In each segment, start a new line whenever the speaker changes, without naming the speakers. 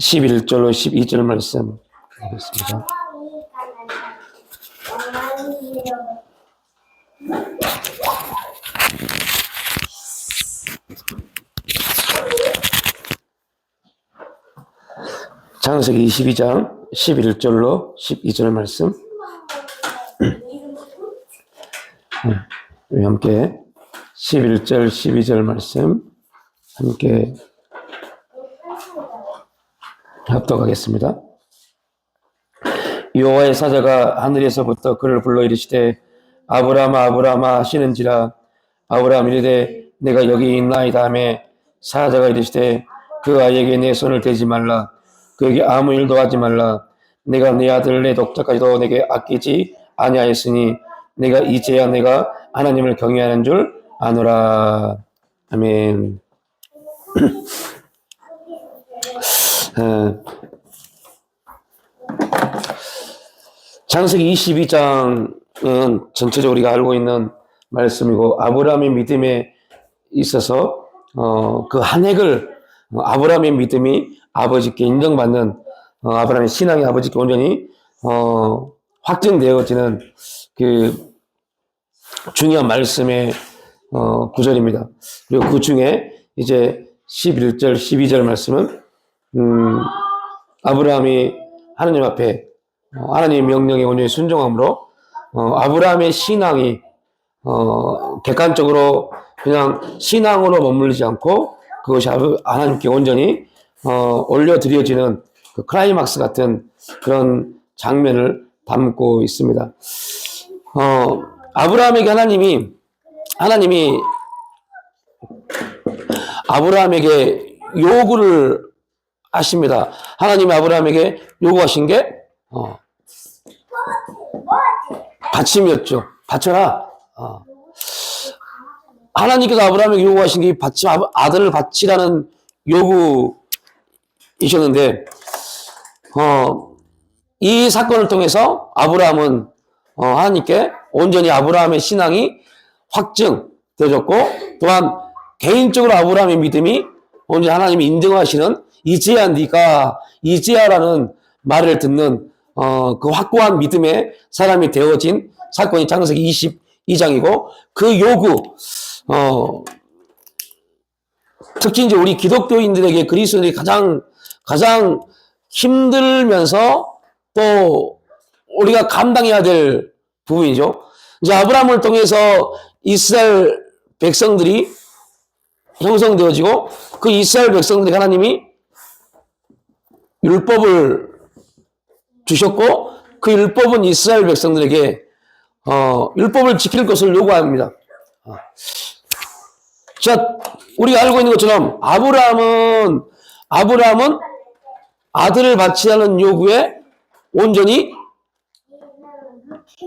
11절로 12절 말씀 보겠습니다. 창세기 22장 11절로 12절 말씀. 우리 함께 11절 12절 말씀 함께 합독하겠습니다. 여호와의 사자가 하늘에서부터 그를 불러 이르시되 아브라함아 아브라함아 하시는지라. 아브라함 이르되 내가 여기 있나이다 하매 사자가 이르시되 그 아이에게 내 손을 대지 말라. 그에게 아무 일도 하지 말라. 내가 내 아들 내 독자까지도 내게 아끼지 아니하였으니 내가 이제야 내가 하나님을 경외하는 줄 아노라. 아멘. 창세기 22장은 전체적으로 우리가 알고 있는 말씀이고, 아브라함의 믿음에 있어서 그 한핵을 아브라함의 믿음이 아버지께 인정받는, 아브라함의 신앙이 아버지께 온전히 확증되어지는 그 중요한 말씀의 구절입니다. 그리고 그 중에 이제 11절, 12절 말씀은 아브라함이 하나님 앞에 하나님의 명령에 온전히 순종함으로 아브라함의 신앙이 객관적으로 그냥 신앙으로 머물리지 않고 그것이 하나님께 온전히 올려드려지는 그 클라이막스 같은 그런 장면을 담고 있습니다. 아브라함에게 하나님이 아브라함에게 요구를 하십니다. 하나님이 아브라함에게 요구하신 게 바침이었죠. 바쳐라. 하나님께서 아브라함에게 요구하신 게 아들을 바치라는 요구이셨는데, 이 사건을 통해서 아브라함은 하나님께 온전히 아브라함의 신앙이 확증되어졌고, 또한 개인적으로 아브라함의 믿음이 온전히 하나님이 인정하시는 이제야 네가 이제야라는 말을 듣는 그 확고한 믿음의 사람이 되어진 사건이 창세기 22장이고, 그 요구, 특히 이제 우리 기독교인들에게, 그리스도인들이 가장 힘들면서 또 우리가 감당해야 될 부분이죠. 이제 아브라함을 통해서 이스라엘 백성들이 형성되어지고, 그 이스라엘 백성들이 하나님이 율법을 주셨고, 그 율법은 이스라엘 백성들에게 율법을 지킬 것을 요구합니다. 자, 우리가 알고 있는 것처럼 아브라함은 아들을 바치라는 요구에 온전히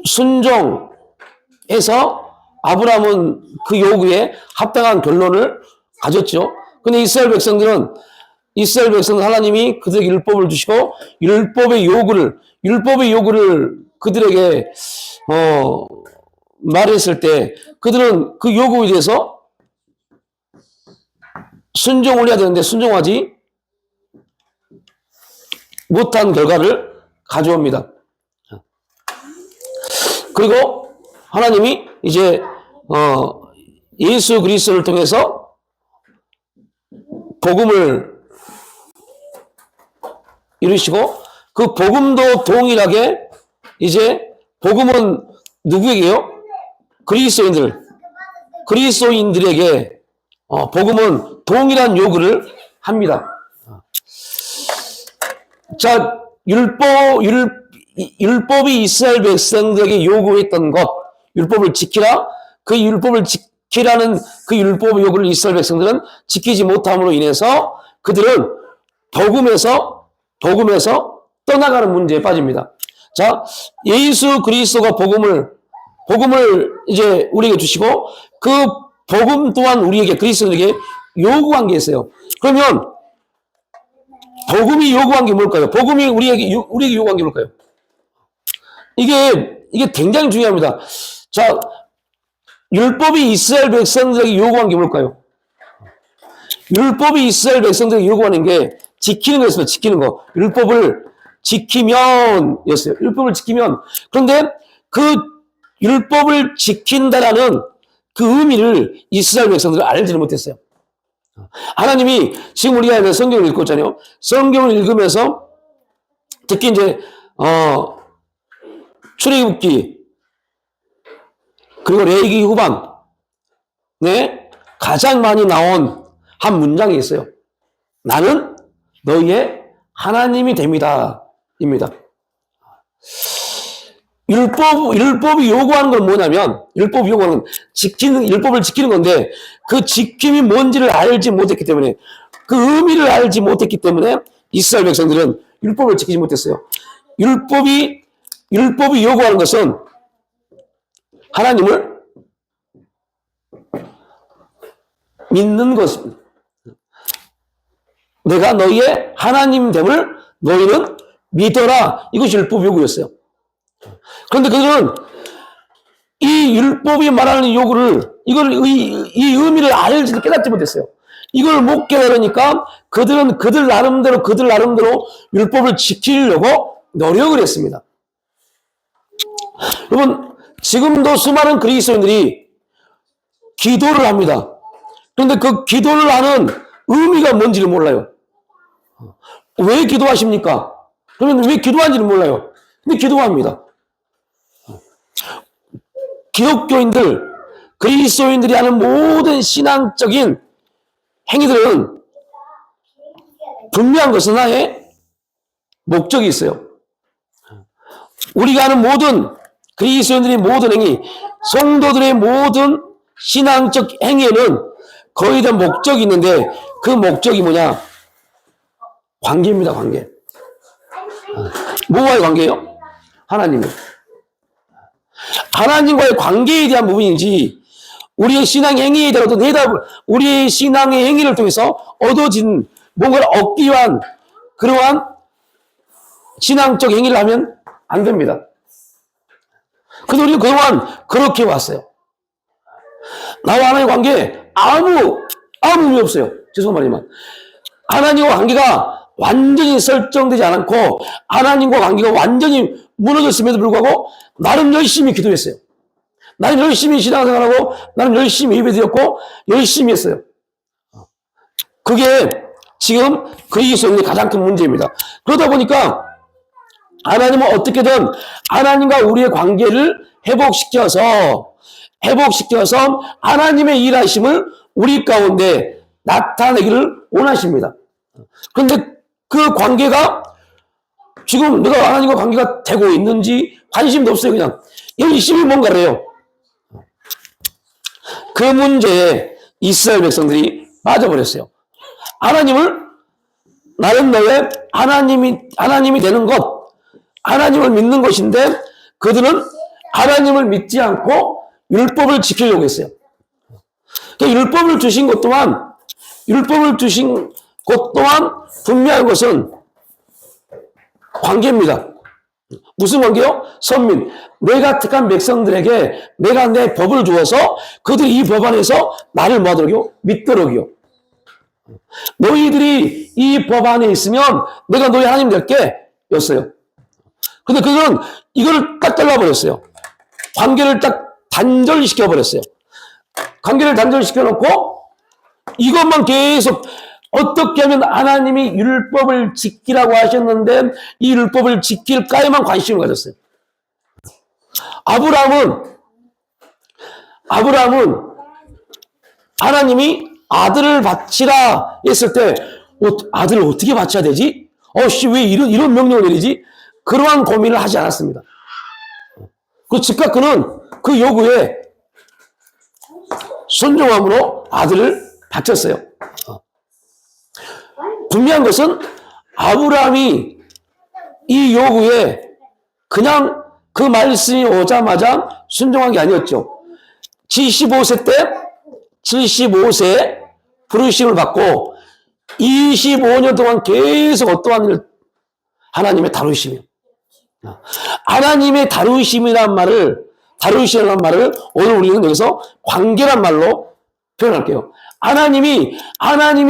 순종해서 아브라함은 그 요구에 합당한 결론을 가졌죠. 근데 이스라엘 백성들은 하나님이 그들에게 율법을 주시고 율법의 요구를 그들에게 말했을 때 그들은 그 요구에 대해서 순종을 해야 되는데 순종하지 못한 결과를 가져옵니다. 그리고 하나님이 이제 예수 그리스도를 통해서 복음을 이루시고, 그 복음도 동일하게 이제 복음은 누구에게요? 그리스도인들에게 복음은 동일한 요구를 합니다. 자, 율법이 이스라엘 백성들에게 요구했던 것, 율법을 지키라. 그 율법을 지키라는 그 율법의 요구를 이스라엘 백성들은 지키지 못함으로 인해서 그들은 복음에서 떠나가는 문제에 빠집니다. 자, 예수 그리스도가 복음을 이제 우리에게 주시고, 그 복음 또한 우리에게, 그리스도에게 요구한 게 있어요. 그러면 복음이 요구한 게 뭘까요? 복음이 우리에게 요구한 게 뭘까요? 이게 굉장히 중요합니다. 자, 율법이 이스라엘 백성들에게 요구한 게 뭘까요? 율법이 이스라엘 백성들에게 요구하는 게 지키는 거였어요. 지키는 거. 율법을 지키면이었어요. 율법을 지키면. 그런데 그 율법을 지킨다라는 그 의미를 이스라엘 백성들은 알지를 못했어요. 하나님이 지금 우리가 성경을 읽고 있잖아요. 성경을 읽으면서 특히 이제 출애굽기 그리고 레위기 후반 가장 많이 나온 한 문장이 있어요. 나는 너희의 하나님이 됩니다. 입니다. 율법이 요구하는 건 뭐냐면, 율법이 요구하는 건 율법을 지키는 건데, 그 지킴이 뭔지를 알지 못했기 때문에, 그 의미를 알지 못했기 때문에, 이스라엘 백성들은 율법을 지키지 못했어요. 율법이 요구하는 것은 하나님을 믿는 것입니다. 내가 너희의 하나님됨을 너희는 믿어라. 이것이 율법 요구였어요. 그런데 그들은 이 율법이 말하는 요구를, 이 의미를 알지, 깨닫지 못했어요. 이걸 못 깨달으니까 그들은 그들 나름대로 율법을 지키려고 노력을 했습니다. 여러분, 지금도 수많은 그리스도인들이 기도를 합니다. 그런데 그 기도를 하는 의미가 뭔지를 몰라요. 왜 기도하십니까? 그러면 왜 기도하는지를 몰라요. 근데 기도합니다. 기독교인들, 그리스도인들이 하는 모든 신앙적인 행위들은 분명한 것은 하나의 목적이 있어요. 우리가 하는 모든 그리스도인들의 모든 행위, 성도들의 모든 신앙적 행위에는 거의 다 목적이 있는데 그 목적이 뭐냐? 관계입니다, 관계. 뭐와의 관계예요? 하나님. 하나님과의 관계에 대한 부분인지, 우리의 신앙 행위에 대한 우리의 신앙의 행위를 통해서 얻어진 뭔가를 얻기 위한 그러한 신앙적 행위를 하면 안 됩니다. 그래서 우리는 그동안 그렇게 왔어요. 나와 하나님의 관계에 아무 의미 없어요. 죄송한 말이지만. 하나님과 관계가 완전히 설정되지 않고 하나님과 관계가 완전히 무너졌음에도 불구하고 나름 열심히 기도했어요. 나는 열심히 신앙생활하고 나는 열심히 예배드렸고 열심히 했어요. 그게 지금 그리스도인의 가장 큰 문제입니다. 그러다 보니까 하나님은 어떻게든 하나님과 우리의 관계를 회복시켜서 하나님의 일하심을 우리 가운데 나타내기를 원하십니다. 그런데 그 관계가 지금 내가 하나님과 관계가 되고 있는지 관심도 없어요. 그냥 열심히 뭔가를 해요. 그 문제에 이스라엘 백성들이 빠져버렸어요. 나는 너의 하나님이 되는 것, 하나님을 믿는 것인데 그들은 하나님을 믿지 않고 율법을 지키려고 했어요. 그러니까 율법을 주신 것 또한 분명한 것은 관계입니다. 무슨 관계요? 선민. 내가 택한 백성들에게 내가 내 법을 주어서 그들이 이 법 안에서 나를 뭐하도록요? 믿도록요. 너희들이 이 법 안에 있으면 내가 너희 하나님 될게 였어요. 근데 그들은 이거를 딱 잘라버렸어요. 관계를 딱 단절시켜 버렸어요. 관계를 단절시켜 놓고 이것만 계속 어떻게 하면 하나님이 율법을 지키라고 하셨는데 이 율법을 지킬까에만 관심을 가졌어요. 아브라함은 하나님이 아들을 바치라 했을 때 아들을 어떻게 바쳐야 되지? 왜 이런 명령을 내리지? 그러한 고민을 하지 않았습니다. 그 즉각 그는 그 요구에 순종함으로 아들을 바쳤어요. 분명한 것은 아브라함이 이 요구에 그냥 그 말씀이 오자마자 순종한 게 아니었죠. 75세 부르심을 받고 25년 동안 계속 어떠한 일을 하나님의 다루심이요. 하나님의 다루심이라는 말을 오늘 우리는 여기서 관계란 말로 표현할게요. 하나님이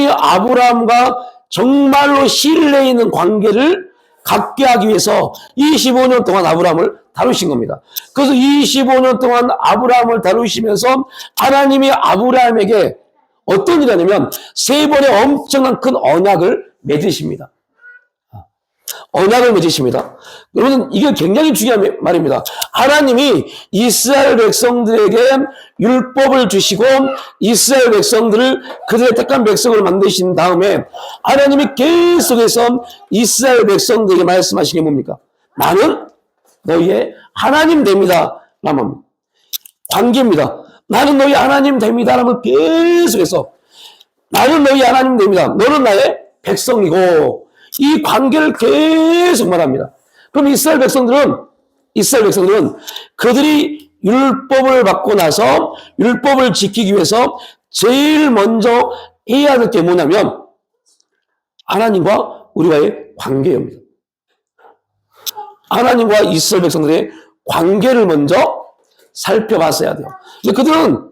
아브라함과 정말로 신뢰 있는 관계를 갖게 하기 위해서 25년 동안 아브라함을 다루신 겁니다. 그래서 25년 동안 아브라함을 다루시면서 하나님이 아브라함에게 어떤 일을 하냐면 3번의 엄청난 큰 언약을 맺으십니다. 언약을 맺으십니다. 여러분, 이게 굉장히 중요한 말입니다. 하나님이 이스라엘 백성들에게 율법을 주시고 이스라엘 백성들을 그들의 택한 백성을 만드신 다음에 하나님이 계속해서 이스라엘 백성들에게 말씀하신 게 뭡니까? 나는 너희의 하나님 됩니다. 라면 관계입니다. 나는 너희 하나님 됩니다. 라면 계속해서 나는 너희 하나님 됩니다. 너는 나의 백성이고 이 관계를 계속 말합니다. 그럼 이스라엘 백성들은 그들이 율법을 받고 나서 율법을 지키기 위해서 제일 먼저 해야 될 게 뭐냐면 하나님과 우리와의 관계입니다. 하나님과 이스라엘 백성들의 관계를 먼저 살펴봤어야 돼요. 근데 그들은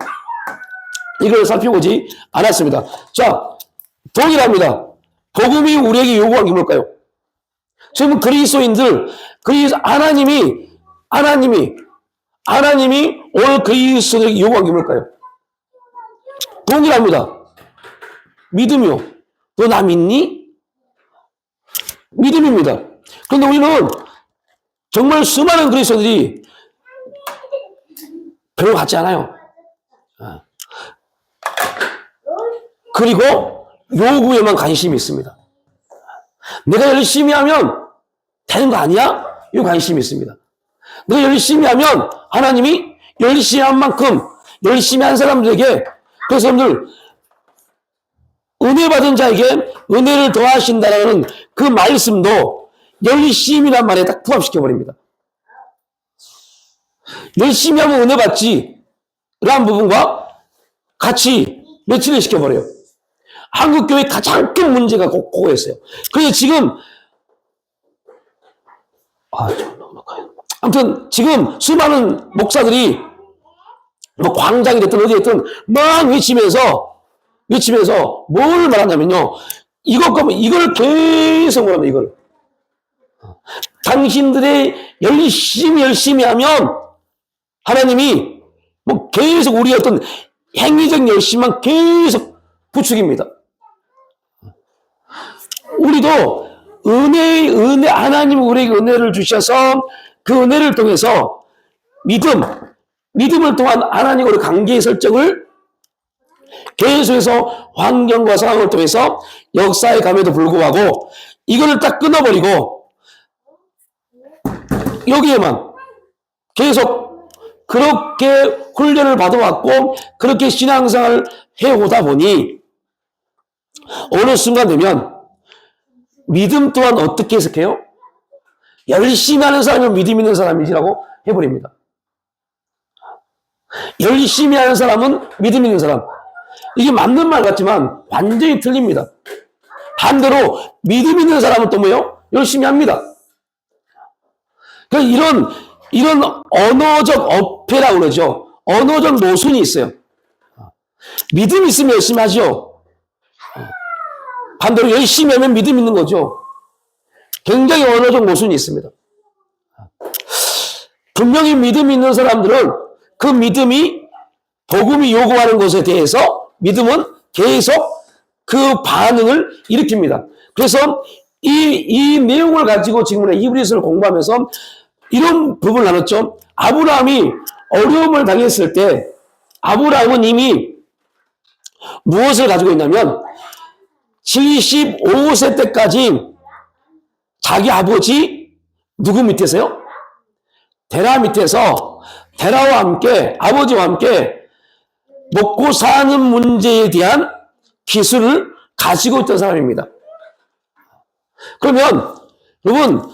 이걸 살펴보지 않았습니다. 자, 동일합니다. 복음이 우리에게 요구한 게 뭘까요? 지금 그리스도인들, 하나님이 오늘 그리스도인에게 요구한 게 뭘까요? 동일합니다. 믿음이요. 너 나 믿니? 믿음입니다. 그런데 우리는 정말 수많은 그리스도인들이 별로 같지 않아요. 그리고 요구에만 관심이 있습니다. 내가 열심히 하면 되는 거 아니야? 이 관심이 있습니다. 내가 열심히 하면 하나님이 열심히 한 만큼 열심히 한 사람들에게 그 사람들 은혜 받은 자에게 은혜를 더하신다는 그 말씀도 열심히란 말에 딱 부합시켜버립니다. 열심히 하면 은혜 받지 라는 부분과 같이 매치를 시켜버려요. 한국교회 가장 큰 문제가 그거였어요. 그래서 지금 아무튼 지금 수많은 목사들이 뭐 광장이 됐든 어디 됐든 막 외치면서 뭘 말하냐면요. 이걸 계속 말하면 이걸. 당신들의 열심히 하면 하나님이 뭐 계속 우리의 어떤 행위적 열심만 계속 부추깁니다. 우리도 하나님 우리에게 은혜를 주셔서 그 은혜를 통해서 믿음을 통한 하나님과의 관계의 설정을 계속해서 환경과 상황을 통해서 역사에 감에도 불구하고 이거를 딱 끊어버리고 여기에만 계속 그렇게 훈련을 받아왔고 그렇게 신앙생활을 해오다 보니 어느 순간 되면 믿음 또한 어떻게 해석해요? 열심히 하는 사람이 믿음 있는 사람이지라고 해버립니다. 열심히 하는 사람은 믿음 있는 사람. 이게 맞는 말 같지만 완전히 틀립니다. 반대로 믿음 있는 사람은 또 뭐예요? 열심히 합니다. 그러니까 이런 언어적 어폐라고 그러죠. 언어적 모순이 있어요. 믿음 있으면 열심히 하죠. 반대로 열심히 하면 믿음 있는 거죠. 굉장히 언어적 모순이 있습니다. 분명히 믿음 있는 사람들은 그 믿음이 복음이 요구하는 것에 대해서 믿음은 계속 그 반응을 일으킵니다. 그래서 이 내용을 가지고 지금 히브리서를 공부하면서 이런 부분을 나눴죠. 아브라함이 어려움을 당했을 때 아브라함은 이미 무엇을 가지고 있냐면 75세 때까지 자기 아버지 누구 밑에서요? 데라 밑에서 데라와 함께 아버지와 함께 먹고 사는 문제에 대한 기술을 가지고 있던 사람입니다. 그러면 여러분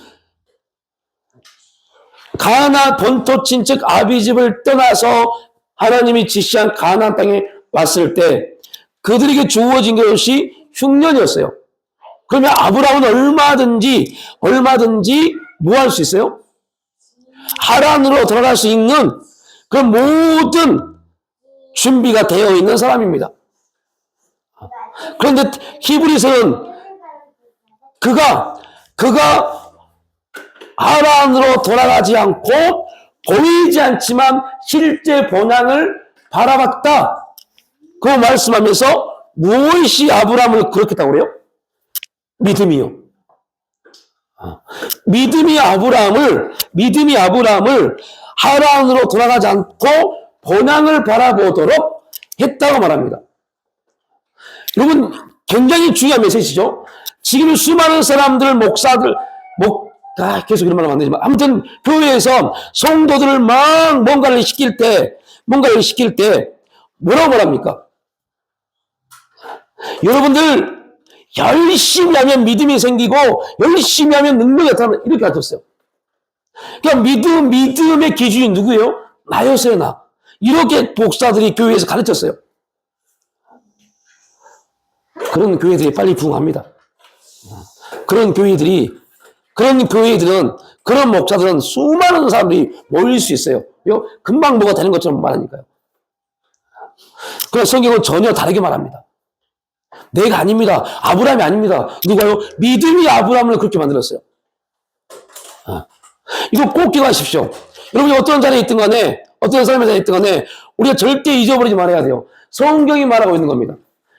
가나안 본토 친척 아비집을 떠나서 하나님이 지시한 가나안 땅에 왔을 때 그들에게 주어진 것이 흉년이었어요. 그러면 아브라함은 얼마든지 뭐 할 수 있어요? 하란으로 들어갈 수 있는 그 모든 준비가 되어 있는 사람입니다. 그런데 히브리서는 그가 하나님으로 돌아가지 않고 보이지 않지만 실제 본향을 바라봤다. 그 말씀하면서 무엇이 아브라함을 그렇게 했다고 그래요? 믿음이요. 믿음이 아브라함을 하나님으로 돌아가지 않고 본향을 바라보도록 했다고 말합니다. 여러분, 굉장히 중요한 메시지죠. 지금 수많은 사람들, 목사들, 계속 이런 말 하면 안 되지만, 아무튼, 교회에서 성도들을 막 뭔가를 시킬 때, 뭐라고 말합니까? 여러분들, 열심히 하면 믿음이 생기고, 열심히 하면 능력이 나타나면 이렇게 가르쳤어요. 그러니까 믿음의 기준이 누구예요? 나였어요, 나. 이렇게 목사들이 교회에서 가르쳤어요. 그런 교회들이 빨리 부흥합니다. 그런 교회들은, 그런 목사들은 수많은 사람들이 모일 수 있어요. 금방 뭐가 되는 것처럼 말하니까요. 그러나 성경은 전혀 다르게 말합니다. 내가 아닙니다. 아브라함이 아닙니다. 누가요? 믿음이 아브라함을 그렇게 만들었어요. 이거 꼭 기억하십시오. 여러분이 어떤 자리에 있든 간에, 어떤 삶의 자리에 있든 간에, 우리가 절대 잊어버리지 말아야 돼요. 성경이 말하고 있는 겁니다.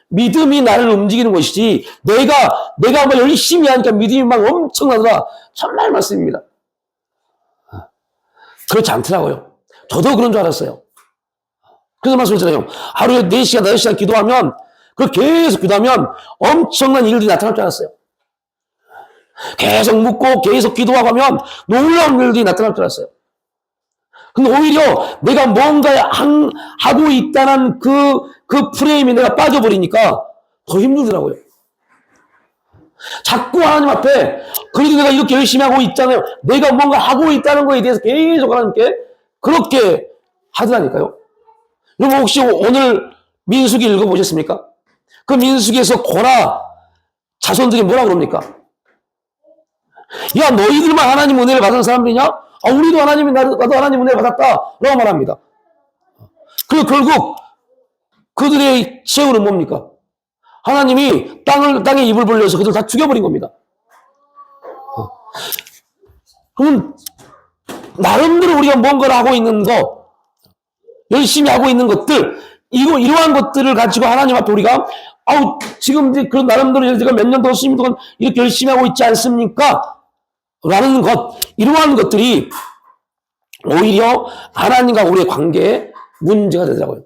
믿음이 나를 움직이는 것이지, 내가 뭐 열심히 하니까 믿음이 막 엄청나더라. 정말 말씀입니다. 그렇지 않더라고요. 저도 그런 줄 알았어요. 그래서 말씀드렸잖아요. 하루에 4시간, 5시간 기도하면, 계속 기도하면 엄청난 일들이 나타날 줄 알았어요. 계속 묻고 계속 기도하고 하면 놀라운 일들이 나타날 줄 알았어요. 근데 오히려 내가 뭔가 하고 있다는 그 프레임에 내가 빠져버리니까 더 힘들더라고요. 자꾸 하나님 앞에, 그래도 내가 이렇게 열심히 하고 있잖아요. 내가 뭔가 하고 있다는 거에 대해서 계속 하나님께 그렇게 하더라니까요. 여러분 혹시 오늘 민수기 읽어보셨습니까? 그 민수기에서 고라 자손들이 뭐라고 그럽니까? 야, 너희들만 하나님 은혜를 받은 사람들이냐? 우리도 나도 하나님 은혜를 받았다. 라고 말합니다. 그리고 결국 그들의 최후는 뭡니까? 하나님이 땅에 입을 벌려서 그들 다 죽여버린 겁니다. 그러면 나름대로 우리가 뭔가를 하고 있는 거, 열심히 하고 있는 것들, 이러한 것들을 가지고 하나님 앞에 우리가 지금 이제 그런 나름대로 제가 몇 년 동안 수십 년 동안 이렇게 열심히 하고 있지 않습니까? 라는 이러한 것들이 오히려 하나님과 우리의 관계에 문제가 되더라고요.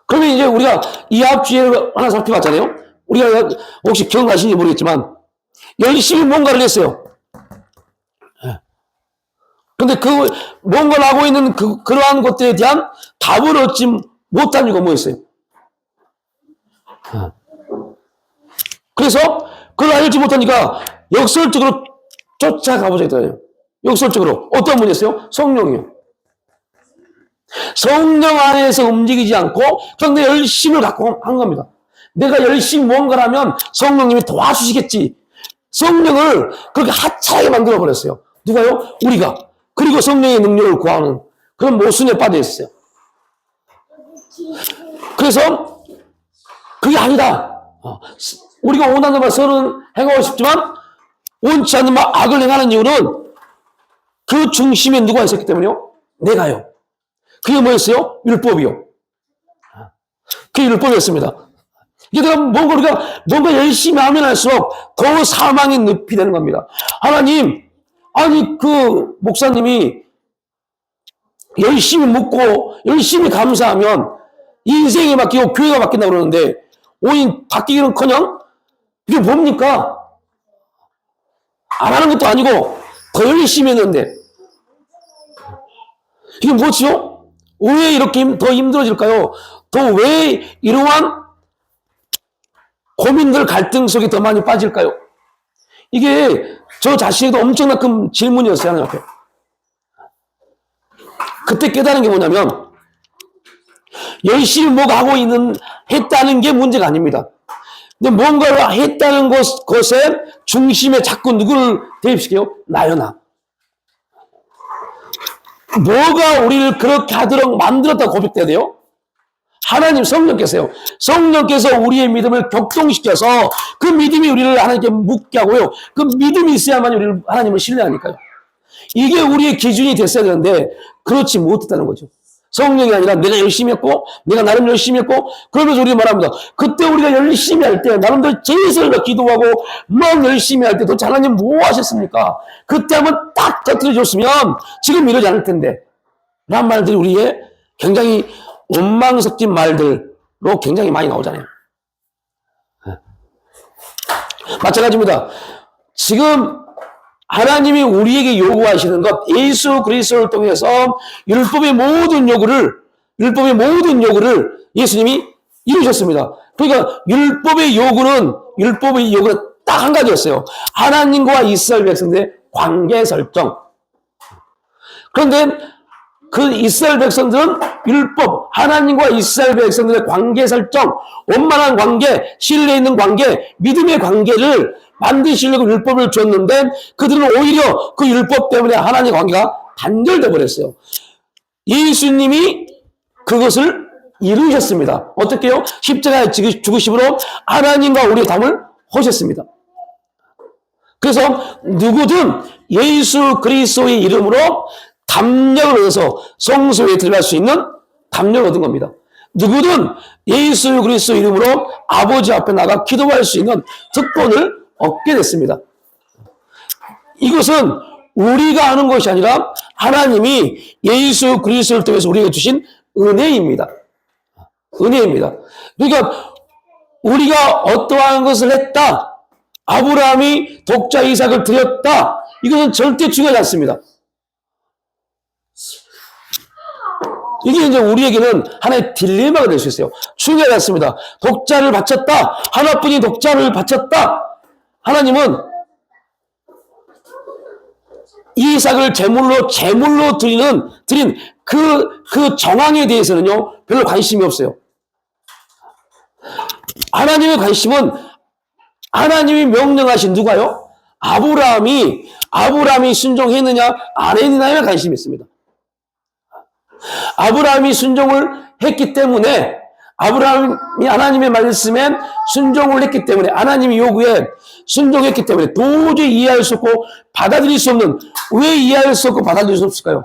그러면 이제 우리가 이합주의를 하나 살펴봤잖아요. 우리가 혹시 기억나시는지 모르겠지만 열심히 뭔가를 했어요. 근데 뭔가를 하고 있는 그러한 것들에 대한 답을 얻지 못한 이유가 뭐였어요? 그래서 그걸 알지 못하니까 역설적으로 쫓아가보자 했잖아요. 역설적으로. 어떤 분이었어요? 성령이요. 성령 안에서 움직이지 않고 그냥 내 열심을 갖고 한 겁니다. 내가 열심히 무언가를 하면 성령님이 도와주시겠지. 성령을 그렇게 하찮게 만들어버렸어요. 누가요? 우리가. 그리고 성령의 능력을 구하는 그런 모순에 빠져 있었어요. 그래서 그게 아니다. 우리가 원하는 바 선은 행하고 싶지만 원치 않는 바 악을 행하는 이유는 그 중심에 누가 있었기 때문에요? 내가요. 그게 뭐였어요? 율법이요. 그게 율법이었습니다. 이게 우리가 뭔가 열심히 하면 할수록 더 사망의 늪이 되는 겁니다. 하나님, 목사님이 열심히 묻고 열심히 감사하면 인생이 바뀌고 교회가 바뀐다고 그러는데 오히려 바뀌기는커녕 이게 뭡니까? 안 하는 것도 아니고 더 열심히 했는데 이게 뭐지요? 왜 이렇게 더 힘들어질까요? 더 왜 이러한 고민들 갈등 속에 더 많이 빠질까요? 이게 저 자신에도 엄청난 큰 질문이었어요. 하나님 앞에. 그때 깨달은 게 뭐냐면 열심히 뭐가 했다는 게 문제가 아닙니다. 근데 뭔가를 했다는 것에 중심에 자꾸 누구를 대입시켜요? 나요, 나. 뭐가 우리를 그렇게 하도록 만들었다고 고백돼야 돼요? 하나님 성령께서요. 성령께서 우리의 믿음을 격동시켜서 그 믿음이 우리를 하나님께 묻게 하고요. 그 믿음이 있어야만 우리를 하나님을 신뢰하니까요. 이게 우리의 기준이 됐어야 되는데 그렇지 못했다는 거죠. 성령이 아니라 내가 열심히 했고 내가 나름 열심히 했고 그러면서 우리가 말합니다. 그때 우리가 열심히 할 때 나름대로 제일을 기도하고 막 열심히 할 때 도대체 하나님 뭐 하셨습니까? 그때 한번 딱 터뜨려줬으면 지금 이러지 않을 텐데 라는 말들이 우리의 굉장히 원망 섞인 말들로 굉장히 많이 나오잖아요. 마찬가지입니다. 지금 하나님이 우리에게 요구하시는 것, 예수 그리스도를 통해서 율법의 모든 요구를 예수님이 이루셨습니다. 그러니까 율법의 요구는 딱 한 가지였어요. 하나님과 이스라엘 백성들의 관계 설정. 그런데 그 이스라엘 백성들은 율법, 하나님과 이스라엘 백성들의 관계 설정, 원만한 관계, 신뢰 있는 관계, 믿음의 관계를 만드시려고 율법을 줬는데 그들은 오히려 그 율법 때문에 하나님의 관계가 단절돼 버렸어요. 예수님이 그것을 이루셨습니다. 어떻게요? 십자가에 죽으심으로 하나님과 우리의 담을 허셨습니다. 그래서 누구든 예수 그리스도의 이름으로 담력을 얻어서 성소에 들어갈 수 있는 담력을 얻은 겁니다. 누구든 예수 그리스도 이름으로 아버지 앞에 나가 기도할 수 있는 특권을 얻게 됐습니다. 이것은 우리가 하는 것이 아니라 하나님이 예수 그리스도를 통해서 우리에게 주신 은혜입니다. 은혜입니다. 그러니까 우리가 어떠한 것을 했다. 아브라함이 독자 이삭을 드렸다. 이것은 절대 중요하지 않습니다. 이게 이제 우리에게는 하나의 딜레마가 될 수 있어요. 중요하지 않습니다. 독자를 바쳤다. 하나뿐인 독자를 바쳤다. 하나님은 이삭을 제물로 드린 그 정황에 대해서는요, 별로 관심이 없어요. 하나님의 관심은 하나님이 명령하신 누가요? 아브라함이 순종했느냐, 안 했느냐에 관심이 있습니다. 아브라함이 순종을 했기 때문에 아브라함이 하나님의 말씀에 순종을 했기 때문에 하나님의 요구에 순종했기 때문에 도저히 이해할 수 없고 받아들일 수 없는 왜 이해할 수 없고 받아들일 수 없을까요?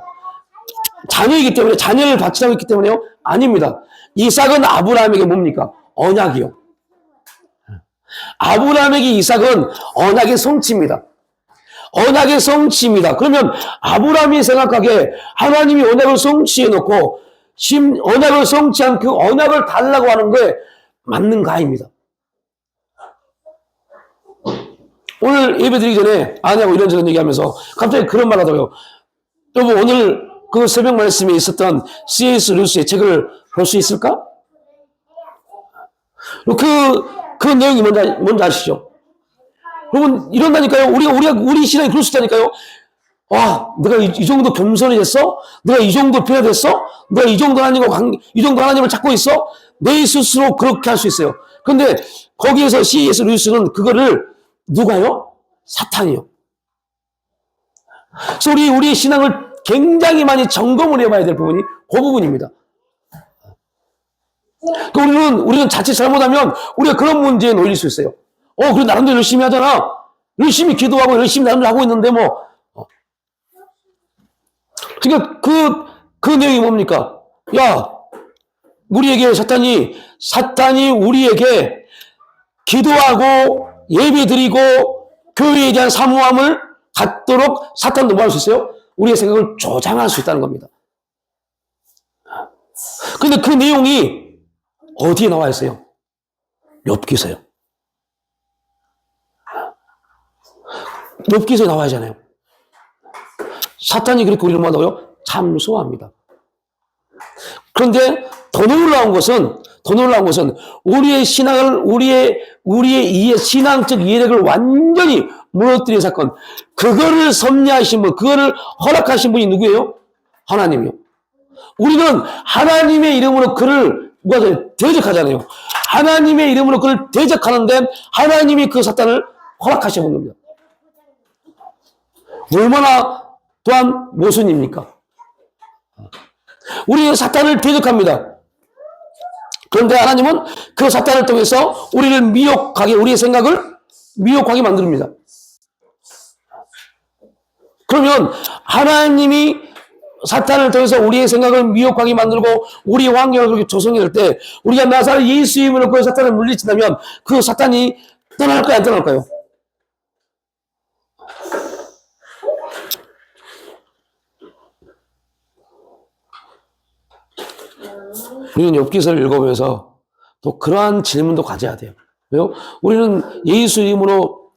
자녀이기 때문에 자녀를 바치라고 했기 때문에요? 아닙니다. 이삭은 아브라함에게 뭡니까? 언약이요. 아브라함에게 이삭은 언약의 성취입니다. 언약의 성취입니다. 그러면 아브라함이 생각하기에 하나님이 언약을 성취해놓고 언약을 성취한 그 언약을 달라고 하는 거에 맞는가입니다. 오늘 예배드리기 전에 아내하고 이런저런 얘기하면서 갑자기 그런 말 하더라고요. 여러분 오늘 그 새벽 말씀에 있었던 C.S. 루이스의 책을 볼 수 있을까? 그 내용이 뭔지 아시죠? 여러분 이런다니까요. 우리 신앙이 그럴 수 있다니까요. 와, 내가 이 정도 겸손해졌어? 내가 이 정도 변화됐어? 내가 이 정도 하나님을 찾고 있어? 내 스스로 그렇게 할 수 있어요. 근데 거기에서 C.S. 루이스는 그거를 누가요? 사탄이요. 그래서 우리의 신앙을 굉장히 많이 점검을 해봐야 될 부분이 그 부분입니다. 우리는 자칫 잘못하면 우리가 그런 문제에 놓일 수 있어요. 그래 나름대로 열심히 하잖아. 열심히 기도하고 열심히 나름대로 하고 있는데 뭐. 그러니까 그 내용이 뭡니까? 야, 우리에게 사탄이 우리에게 기도하고 예배드리고 교회에 대한 사모함을 갖도록 사탄도 뭐 할 수 있어요? 우리의 생각을 조장할 수 있다는 겁니다. 근데 그 내용이 어디에 나와 있어요? 욥기서요. 욥기서에 나와 있잖아요. 사탄이 그렇게 우리를 뭐하다고요? 참소합니다. 그런데 더 놀라운 것은 우리의 신앙을 우리의 신앙적 이해력을 완전히 무너뜨린 사건. 그거를 섭리하신 분, 그거를 허락하신 분이 누구예요? 하나님이요. 우리는 하나님의 이름으로 그를 대적하잖아요. 하나님의 이름으로 그를 대적하는데 하나님이 그 사탄을 허락하신 겁니다. 얼마나 또한 모순입니까? 우리는 사탄을 대적합니다. 그런데 하나님은 그 사탄을 통해서 우리를 미혹하게, 우리의 생각을 미혹하게 만듭니다. 그러면 하나님이 사탄을 통해서 우리의 생각을 미혹하게 만들고 우리의 환경을 그렇게 조성해 줄 때 우리가 나사렛 예수 이름으로 그 사탄을 물리친다면 그 사탄이 떠날까요, 안 떠날까요? 우리는 욥기서를 읽어보면서 또 그러한 질문도 가져야 돼요. 왜요? 우리는 예수 이름으로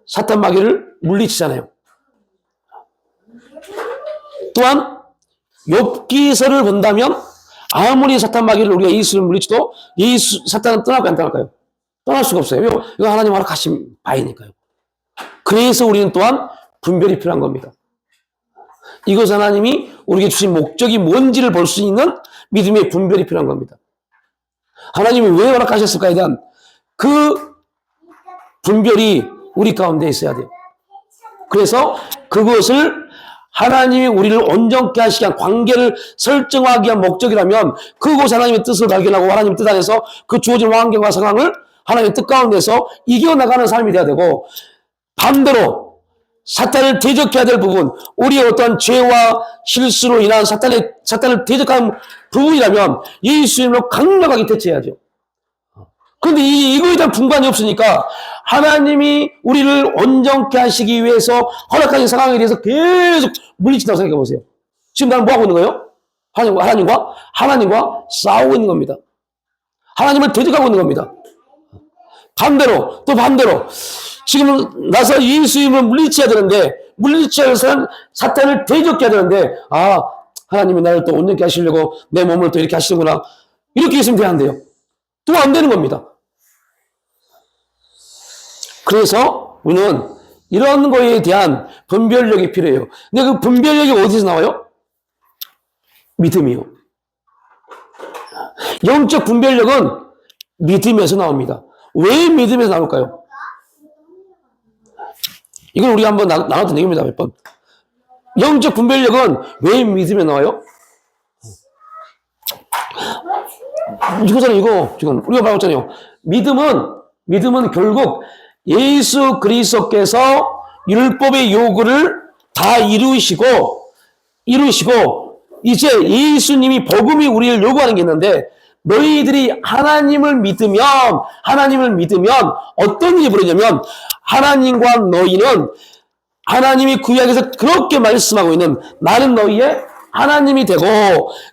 사탄 마귀를 물리치잖아요. 또한 욥기서를 본다면 아무리 사탄 마귀를 우리가 예수를 물리쳐도 사탄은 떠날까요, 안 떠날까요? 떠날 수가 없어요. 왜요? 이거 하나님 허락하신 바이니까요. 그래서 우리는 또한 분별이 필요한 겁니다. 이것 하나님이 우리에게 주신 목적이 뭔지를 볼 수 있는 믿음의 분별이 필요한 겁니다. 하나님이 왜 허락하셨을까에 대한 그 분별이 우리 가운데 있어야 돼요. 그래서 그것을 하나님이 우리를 온전케 하시기 위한 관계를 설정하기 위한 목적이라면 그곳 하나님의 뜻을 발견하고 하나님의 뜻 안에서 그 주어진 환경과 상황을 하나님의 뜻 가운데서 이겨나가는 삶이 돼야 되고, 반대로 사탄을 대적해야 될 부분, 우리의 어떠한 죄와 실수로 인한 사탄을 대적하는 부분이라면 예수 이름으로 강력하게 대처해야죠. 그런데 이거에 대한 분간이 없으니까 하나님이 우리를 온전케 하시기 위해서 허락하신 상황에 대해서 계속 물리친다고 생각해 보세요. 지금 나는 뭐 하고 있는 거예요? 하나님과 싸우고 있는 겁니다. 하나님을 대적하고 있는 겁니다. 반대로 지금 나서 예수 이름으로 물리쳐야 되는데, 물리쳐야 할 사탄을 대적해야 되는데, 하나님이 나를 또 온전케 하시려고 내 몸을 또 이렇게 하시는구나, 이렇게 있으면 돼야 한대요. 또 안 되는 겁니다. 그래서 우리는 이런 거에 대한 분별력이 필요해요. 근데 그 분별력이 어디서 나와요? 믿음이요. 영적 분별력은 믿음에서 나옵니다. 왜 믿음에서 나올까요? 이걸 우리가 한번 나눴던 얘기입니다. 몇 번. 영적 분별력은 왜 믿음에 나와요? 이거 지금 우리가 말했잖아요. 믿음은 결국 예수 그리스도께서 율법의 요구를 다 이루시고 이제 예수님이 복음이 우리를 요구하는 게 있는데, 너희들이 하나님을 믿으면 어떤 일이 벌어지냐면, 하나님과 너희는 하나님이 구약에서 그렇게 말씀하고 있는 나는 너희의 하나님이 되고,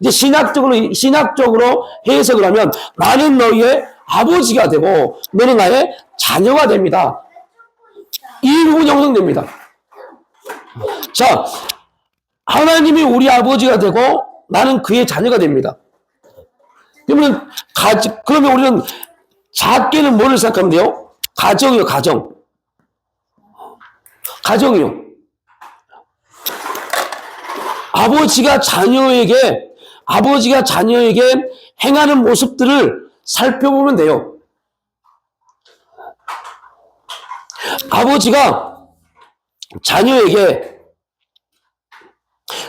이제 신학적으로 해석을 하면 나는 너희의 아버지가 되고 너는 나의 자녀가 됩니다. 이 부분이 형성됩니다. 자, 하나님이 우리 아버지가 되고 나는 그의 자녀가 됩니다. 그러면 우리는 작게는 뭐를 생각하면 돼요? 가정이요. 가정이요. 아버지가 자녀에게 행하는 모습들을 살펴보면 돼요. 아버지가 자녀에게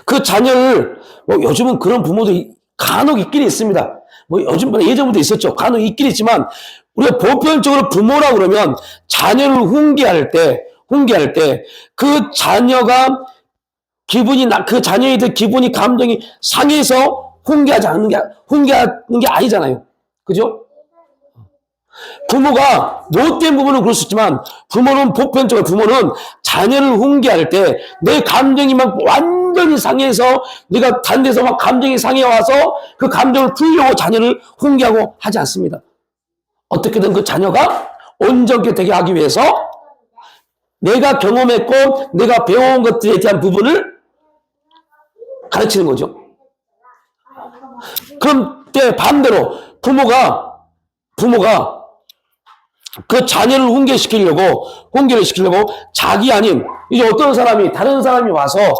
그 자녀를, 요즘은 그런 부모도 간혹 있긴 있습니다. 예전부터 있었죠. 간혹 있긴 있지만, 우리가 보편적으로 부모라고 그러면 자녀를 훈계할 때 그 자녀가 그 자녀에 대해 감정이 상해서 훈계하는 게 아니잖아요. 그죠? 부모가 못된 부분은 그럴 수 있지만, 보편적으로 부모는 자녀를 훈계할 때 내 감정이 막 완전히 상해서, 내가 다른 데서 막 감정이 상해와서 그 감정을 풀려고 자녀를 훈계하고 하지 않습니다. 어떻게든 그 자녀가 온전케 되게 하기 위해서 내가 경험했고 내가 배워온 것들에 대한 부분을 가르치는 거죠. 그럼 때 반대로 부모가 그 자녀를 훈계시키려고 자기 아닌, 이제 어떤 사람이 다른 사람이 와서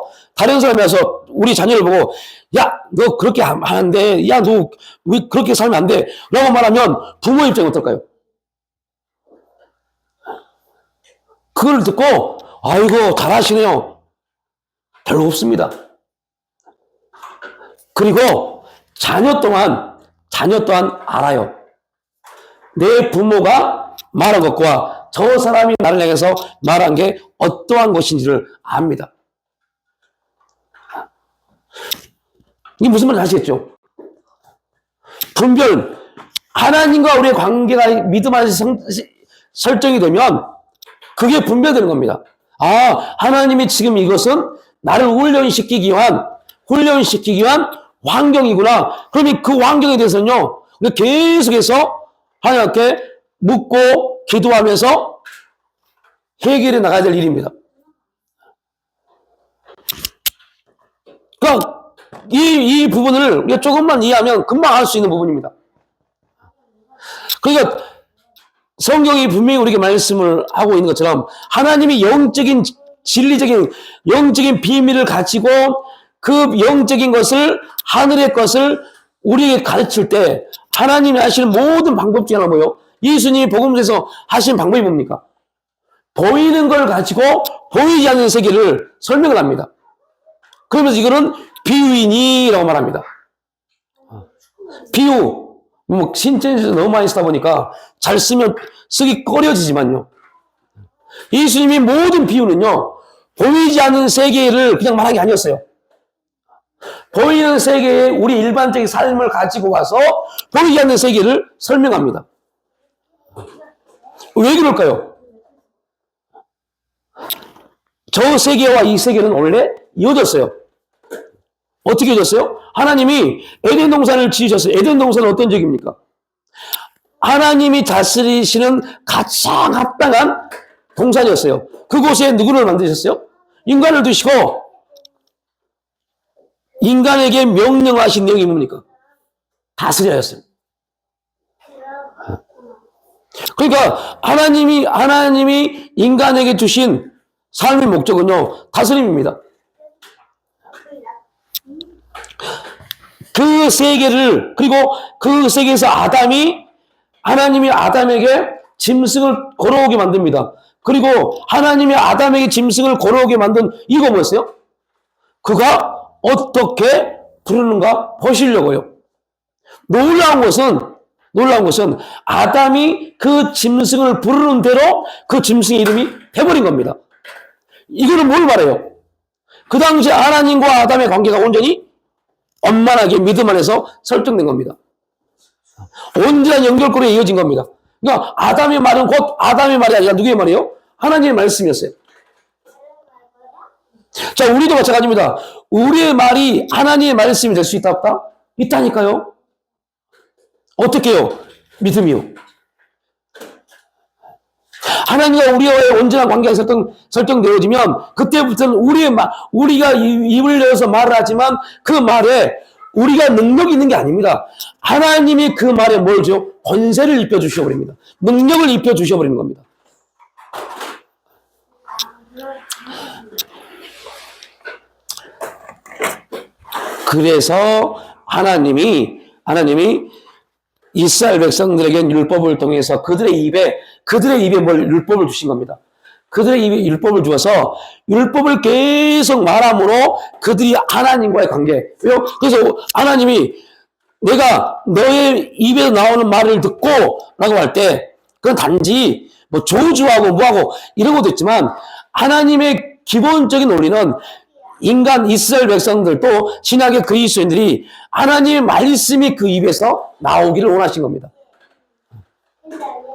우리 자녀를 보고, 야, 너 그렇게 하는데, 야, 너 왜 그렇게 살면 안 돼? 라고 말하면 부모 입장이 어떨까요? 그걸 듣고, 아이고, 잘하시네요. 별로 없습니다. 그리고 자녀 자녀 또한 알아요. 내 부모가 말한 것과 저 사람이 나를 향해서 말한 게 어떠한 것인지를 압니다. 이게 무슨 말인지 아시겠죠? 분별, 하나님과 우리의 관계가 믿음 안에서 설정이 되면 그게 분별되는 겁니다. 아, 하나님이 지금 이것은 나를 훈련시키기 위한 환경이구나. 그러면 그 환경에 대해서는요, 우리가 계속해서 하나님께 묻고 기도하면서 해결해 나가야 될 일입니다. 그러니까 이 부분을 우리가 조금만 이해하면 금방 알 수 있는 부분입니다. 그러니까 성경이 분명히 우리에게 말씀을 하고 있는 것처럼 하나님이 영적인 진리적인 영적인 비밀을 가지고 그 영적인 것을 하늘의 것을 우리에게 가르칠 때 하나님이 하시는 모든 방법 중에 하나 뭐예요? 예수님이 복음에서 하신 방법이 뭡니까? 보이는 걸 가지고 보이지 않는 세계를 설명을 합니다. 그러면서 이거는 비유이니라고 말합니다. 비유, 뭐 신천지에서 너무 많이 쓰다 보니까 잘 쓰면 쓰기 꺼려지지만요. 예수님이 모든 비유는요, 보이지 않는 세계를 그냥 말한 게 아니었어요. 보이는 세계에 우리 일반적인 삶을 가지고 와서 보이지 않는 세계를 설명합니다. 왜 그럴까요? 저 세계와 이 세계는 원래 이어졌어요. 어떻게 이어졌어요? 하나님이 에덴 동산을 지으셨어요. 에덴 동산은 어떤 적입니까? 하나님이 다스리시는 가장 합당한 동산이었어요. 그곳에 누구를 만드셨어요? 인간을 두시고 인간에게 명령하신 내용이 뭡니까? 다스려였어요. 그러니까 하나님이 인간에게 주신 삶의 목적은요, 다스림입니다. 그 세계를, 그리고 그 세계에서 하나님이 아담에게 짐승을 걸어오게 만듭니다. 그리고 하나님이 아담에게 짐승을 걸어오게 만든 이유가 뭐였어요? 그가 어떻게 부르는가 보시려고요. 놀라운 것은 아담이 그 짐승을 부르는 대로 그 짐승의 이름이 돼버린 겁니다. 이거는 뭘 말해요? 그 당시 하나님과 아담의 관계가 온전히 원만하게 믿음 안에서 설정된 겁니다. 온전한 연결고리에 이어진 겁니다. 그러니까 아담의 말은 곧 아담의 말이 아니라 누구의 말이에요? 하나님의 말씀이었어요. 자, 우리도 마찬가지입니다. 우리의 말이 하나님의 말씀이 될 수 있다 없다? 있다니까요. 어떻게 해요? 믿음이요. 하나님과 우리와의 온전한 관계가 설정되어지면 그때부터는 우리가 입을 열어서 말을 하지만 그 말에 우리가 능력이 있는 게 아닙니다. 하나님이 그 말에 뭘 줘? 권세를 입혀주셔버립니다. 능력을 입혀주셔버리는 겁니다. 그래서 하나님이 이스라엘 백성들에게 율법을 통해서 그들의 입에 뭘 율법을 주신 겁니다. 그들의 입에 율법을 주어서 율법을 계속 말함으로 그들이 하나님과의 관계. 그래서 하나님이 내가 너의 입에서 나오는 말을 듣고 라고 할 때 그건 단지 뭐 저주하고 뭐하고 이런 것도 있지만 하나님의 기본적인 논리는 인간 이스라엘 백성들도 신약의 그리스도인들이 하나님의 말씀이 그 입에서 나오기를 원하신 겁니다.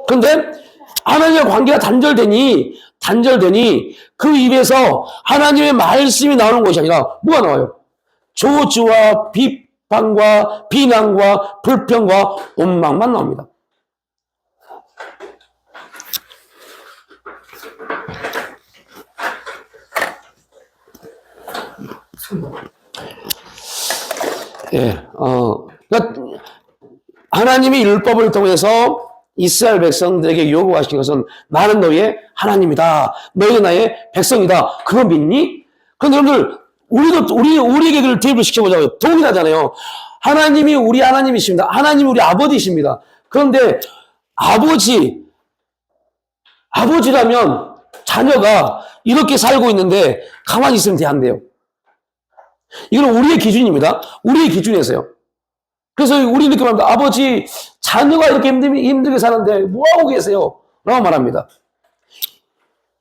그런데 하나님과 관계가 단절되니 그 입에서 하나님의 말씀이 나오는 것이 아니라 뭐가 나와요? 저주와 비판과 비난과 불평과 원망만 나옵니다. 예, 그러니까 하나님이 율법을 통해서 이스라엘 백성들에게 요구하신 것은 나는 너의 하나님이다. 너희가 나의 백성이다. 그거 믿니? 그런데 여러분들, 우리에게 그걸 대입을 시켜보자고요. 동일하잖아요. 하나님이 우리 하나님이십니다. 하나님이 우리 아버지십니다. 그런데 아버지라면 자녀가 이렇게 살고 있는데 가만히 있으면 돼, 안 돼요? 이건 우리의 기준입니다. 우리의 기준에서요. 그래서 우리 이렇게 말합니다. 아버지, 자녀가 이렇게 힘들게 사는데 뭐하고 계세요? 라고 말합니다.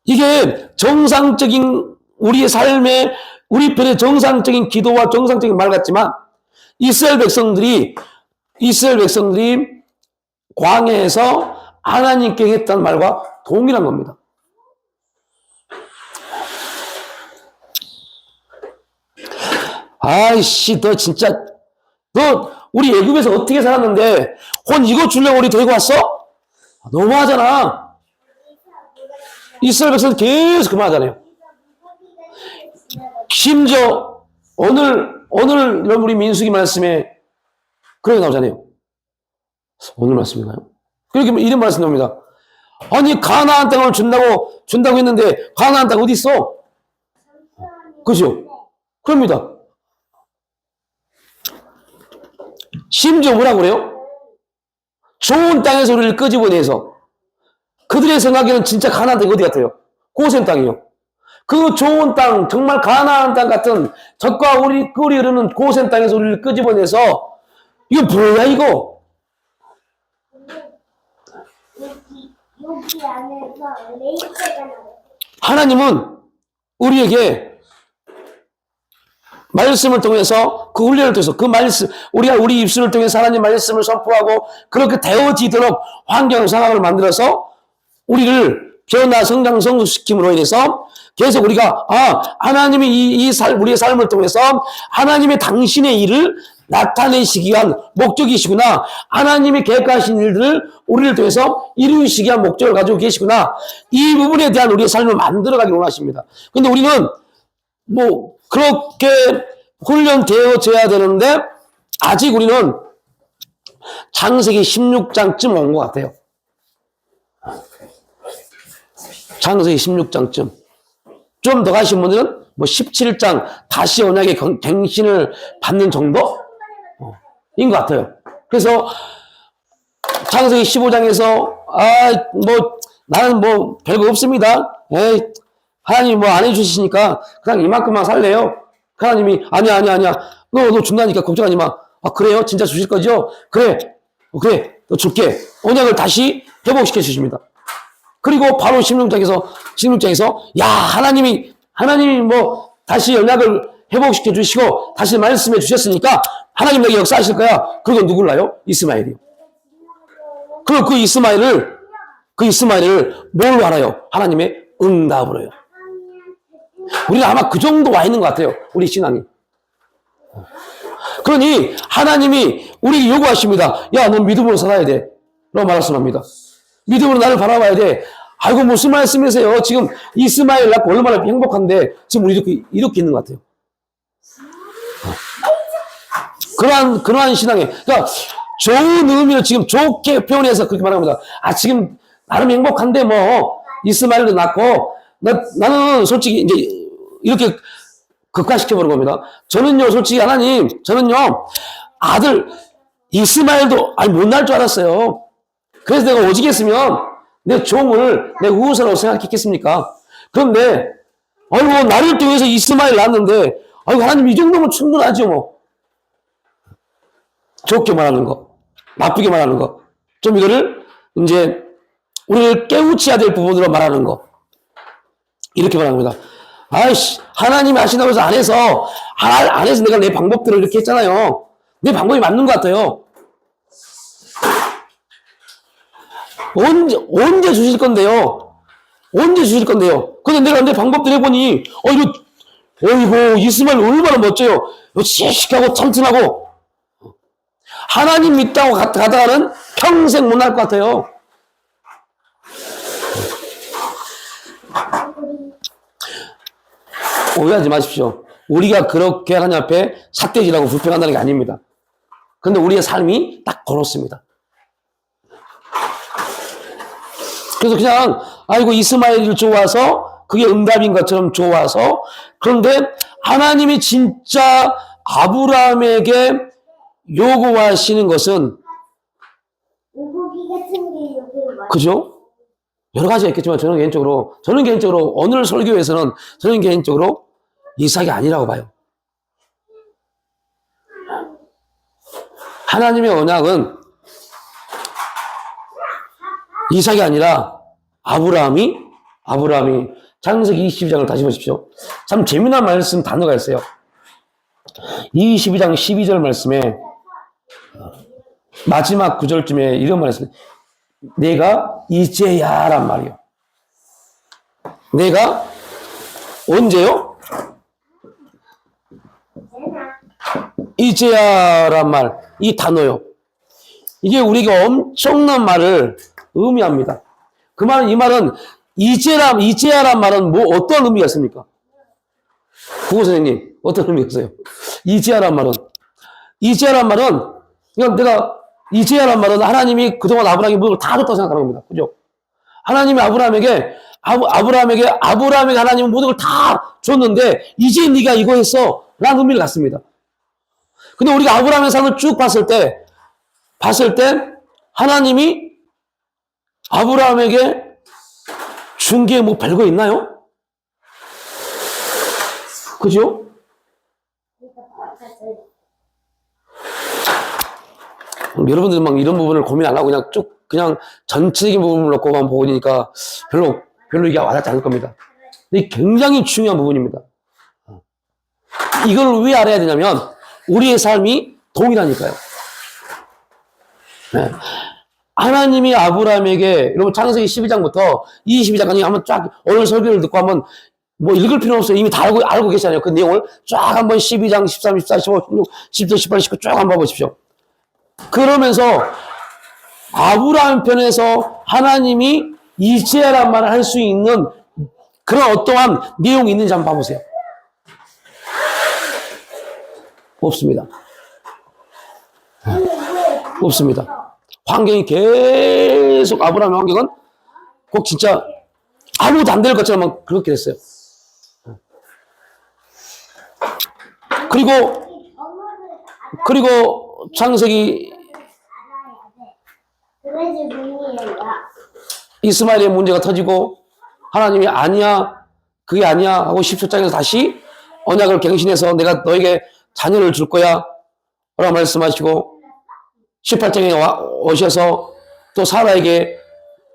이게 정상적인 우리의 삶의, 우리 편의 정상적인 기도와 정상적인 말 같지만, 이스라엘 백성들이 광야에서 하나님께 했던 말과 동일한 겁니다. 아이씨, 너 진짜, 너 우리 애굽에서 어떻게 살았는데 혼 이거 주려고 우리 데리고 왔어? 너무하잖아. 이스라엘 백성은 계속 그 말 하잖아요. 심지어 오늘 우리 민수기 말씀에 그렇게 나오잖아요. 오늘 말씀인가요? 그렇게 이런 말씀 나옵니다. 아니, 가나안 땅을 준다고 했는데 가나안 땅 어디 있어? 그죠? 그럽니다. 심지어 뭐라고 그래요? 좋은 땅에서 우리를 끄집어내서, 그들의 생각에는 진짜 가나안 땅이 어디 같아요? 고센 땅이요. 그 좋은 땅, 정말 가나안 땅 같은 젖과 꿀이 흐르는 고센 땅에서 우리를 끄집어내서, 이거 뭐야 이거? 하나님은 우리에게 말씀을 통해서, 그 훈련을 통해서, 그 말씀, 우리가 우리 입술을 통해서 하나님 말씀을 선포하고 그렇게 되어지도록 환경 상황을 만들어서 우리를 변화 성장 성숙시킴으로 인해서 계속 우리가 하나님이 우리의 삶을 통해서 하나님의 당신의 일을 나타내시기 위한 목적이시구나, 하나님이 계획하신 일들을 우리를 통해서 이루시기 위한 목적을 가지고 계시구나, 이 부분에 대한 우리의 삶을 만들어가기 원하십니다. 근데 우리는 그렇게 훈련되어져야 되는데 아직 우리는 창세기 16장쯤 온 것 같아요. 창세기 16장쯤. 좀 더 가신 분들은 17장 다시 언약의 갱신을 받는 정도인 것 같아요. 그래서 창세기 15장에서 나는 별거 없습니다. 에이, 하나님이 안 해주시니까 그냥 이만큼만 살래요. 하나님이 아니야 너 준다니까 걱정하지 마. 그래요? 진짜 주실 거죠? 그래 너 줄게. 언약을 다시 회복시켜 주십니다. 그리고 바로 16장에서 야, 하나님이 다시 언약을 회복시켜 주시고 다시 말씀해 주셨으니까 하나님 내게 역사하실 거야. 그건 누굴라요? 이스마엘이요. 그리고 그 이스마엘을 뭘로 알아요? 하나님의 응답으로요. 우리는 아마 그 정도 와 있는 것 같아요. 우리 신앙이. 그러니 하나님이 우리에게 요구하십니다. 야, 넌 믿음으로 살아야 돼. 라고 말씀합니다. 믿음으로 나를 바라봐야 돼. 아이고, 무슨 말씀이세요? 지금 이스마엘 낳고 얼마나 행복한데 지금 우리 이렇게 있는 것 같아요. 그러한 신앙에, 그러니까 좋은 의미로 지금 좋게 표현해서 그렇게 말합니다. 지금 나름 행복한데 이스마엘도 낳고 나는 솔직히 이제 이렇게 극화시켜버린 겁니다. 저는요, 솔직히 하나님, 아들 이스마엘도 못 낳을 줄 알았어요. 그래서 내가 오직했으면 내 종을 내 우선으로 생각했겠습니까? 그런데 나를 통해서 이스마엘 낳았는데 하나님 이 정도면 충분하죠. 좋게 말하는 거, 나쁘게 말하는 거, 좀 이거를 이제 우리를 깨우쳐야 될 부분으로 말하는 거, 이렇게 말합니다. 하나님이 하신다고 해서 안 해서 내가 내 방법대로 이렇게 했잖아요. 내 방법이 맞는 것 같아요. 언제 주실 건데요? 근데 내가 내 방법대로 해보니, 이스마엘 얼마나 멋져요. 씩씩하고 튼튼하고. 하나님 믿다고 가다가는 평생 못 날 것 같아요. 오해하지 마십시오. 우리가 그렇게 하나님 앞에 삿대질하고 불평한다는 게 아닙니다. 근데 우리의 삶이 딱 그렇습니다. 그래서 그냥 이스마엘이 좋아서 그게 응답인 것처럼 좋아서, 그런데 하나님이 진짜 아브라함에게 요구하시는 것은 그죠? 여러 가지가 있겠지만 저는 개인적으로 오늘 설교에서는 이삭이 아니라고 봐요. 하나님의 언약은 이삭이 아니라 아브라함이 창세기 22장을 다시 보십시오. 참 재미난 말씀 단어가 있어요. 22장 12절 말씀에 마지막 구절쯤에 이런 말이 있어요. 내가 이제야란 말이요. 내가 언제요? 이제야란 말, 이 단어요. 이게 우리가 엄청난 말을 의미합니다. 그 말은, 이 말은 이제야란 말은 뭐 어떤 의미가 있습니까? 국어 선생님, 어떤 의미가 있어요? 이제야란 말은 이제야란 말은 하나님이 그동안 아브라함에게 모든 걸 다 줬다고 생각하는 겁니다. 그죠? 하나님이 아브라함에게 하나님은 모든 걸 다 줬는데, 이제 네가 이거 했어. 라는 의미를 갖습니다. 근데 우리가 아브라함의 삶을 쭉 봤을 때, 하나님이 아브라함에게 준 게 뭐 별거 있나요? 그죠? 여러분들 막 이런 부분을 고민 안 하고 그냥 전체적인 부분을 놓고만 보니까 별로 이게 와닿지 않을 겁니다. 근데 굉장히 중요한 부분입니다. 이걸 왜 알아야 되냐면 우리의 삶이 동일하니까요. 네. 하나님이 아브라함에게, 여러분 창세기 12장부터 22장까지 한번 쫙 오늘 설교를 듣고 한번 뭐 읽을 필요 없어요. 이미 다 알고 계시잖아요. 그 내용을 쫙 한번 12장, 13, 14, 15, 16, 17, 18, 19 쫙 한번 봐보십시오. 그러면서 아브라함 편에서 하나님이 이제야란 말을 할 수 있는 그런 어떠한 내용이 있는지 한번 봐보세요. 없습니다. 없습니다. 환경이 계속, 아브라함의 환경은 꼭 진짜 아무것도 안 될 것처럼 그렇게 됐어요. 그리고 창세기 이스마엘의 문제가 터지고 하나님이 아니야, 그게 아니야 하고 10초장에서 다시 언약을 갱신해서 내가 너에게 자녀를 줄 거야 라고 말씀하시고 18장에 오셔서 또 사라에게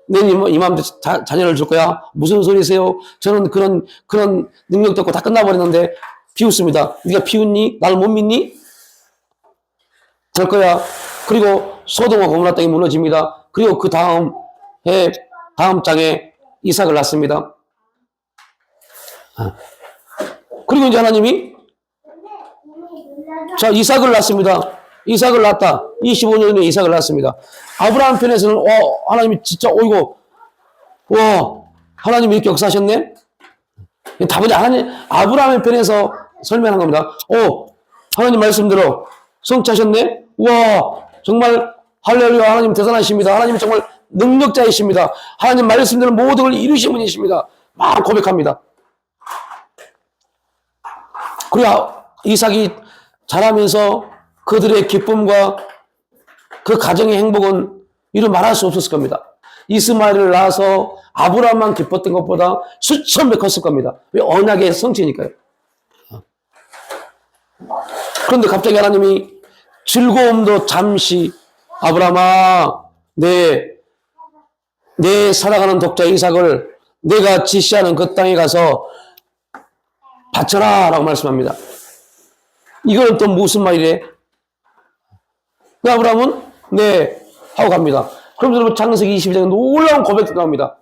내 이맘때 자녀를 줄 거야. 무슨 소리세요? 저는 그런 능력도 없고 다 끝나버렸는데 비웃습니다. 네가 비웃니? 나를 못 믿니? 될 거야. 그리고 소돔과 고모라 땅이 무너집니다. 그리고 그 다음 장에 이삭을 낳습니다. 그리고 이제 하나님이 자, 이삭을 낳습니다. 이삭을 낳았다. 25년 후에 이삭을 낳았습니다. 아브라함 편에서는 하나님이 진짜 하나님이 이렇게 역사하셨네? 답은 아브라함의 편에서 설명한 겁니다. 하나님 말씀대로 성취하셨네? 와, 정말 할렐루야, 하나님 대단하십니다. 하나님 정말 능력자이십니다. 하나님 말씀대로 모든 걸 이루신 분이십니다. 막 고백합니다. 그리고 이삭이 자라면서 그들의 기쁨과 그 가정의 행복은 이루 말할 수 없었을 겁니다. 이스마엘을 낳아서 아브라함만 기뻤던 것보다 수천 배 컸을 겁니다. 왜? 언약의 성취니까요. 그런데 갑자기 하나님이 즐거움도 잠시, 아브라함아, 내 살아가는 독자 이삭을 내가 지시하는 그 땅에 가서 바쳐라 라고 말씀합니다. 이건 또 무슨 말이래? 아브라함은 네 하고 갑니다. 그럼 여러분 창세기 22장에 놀라운 고백들 나옵니다.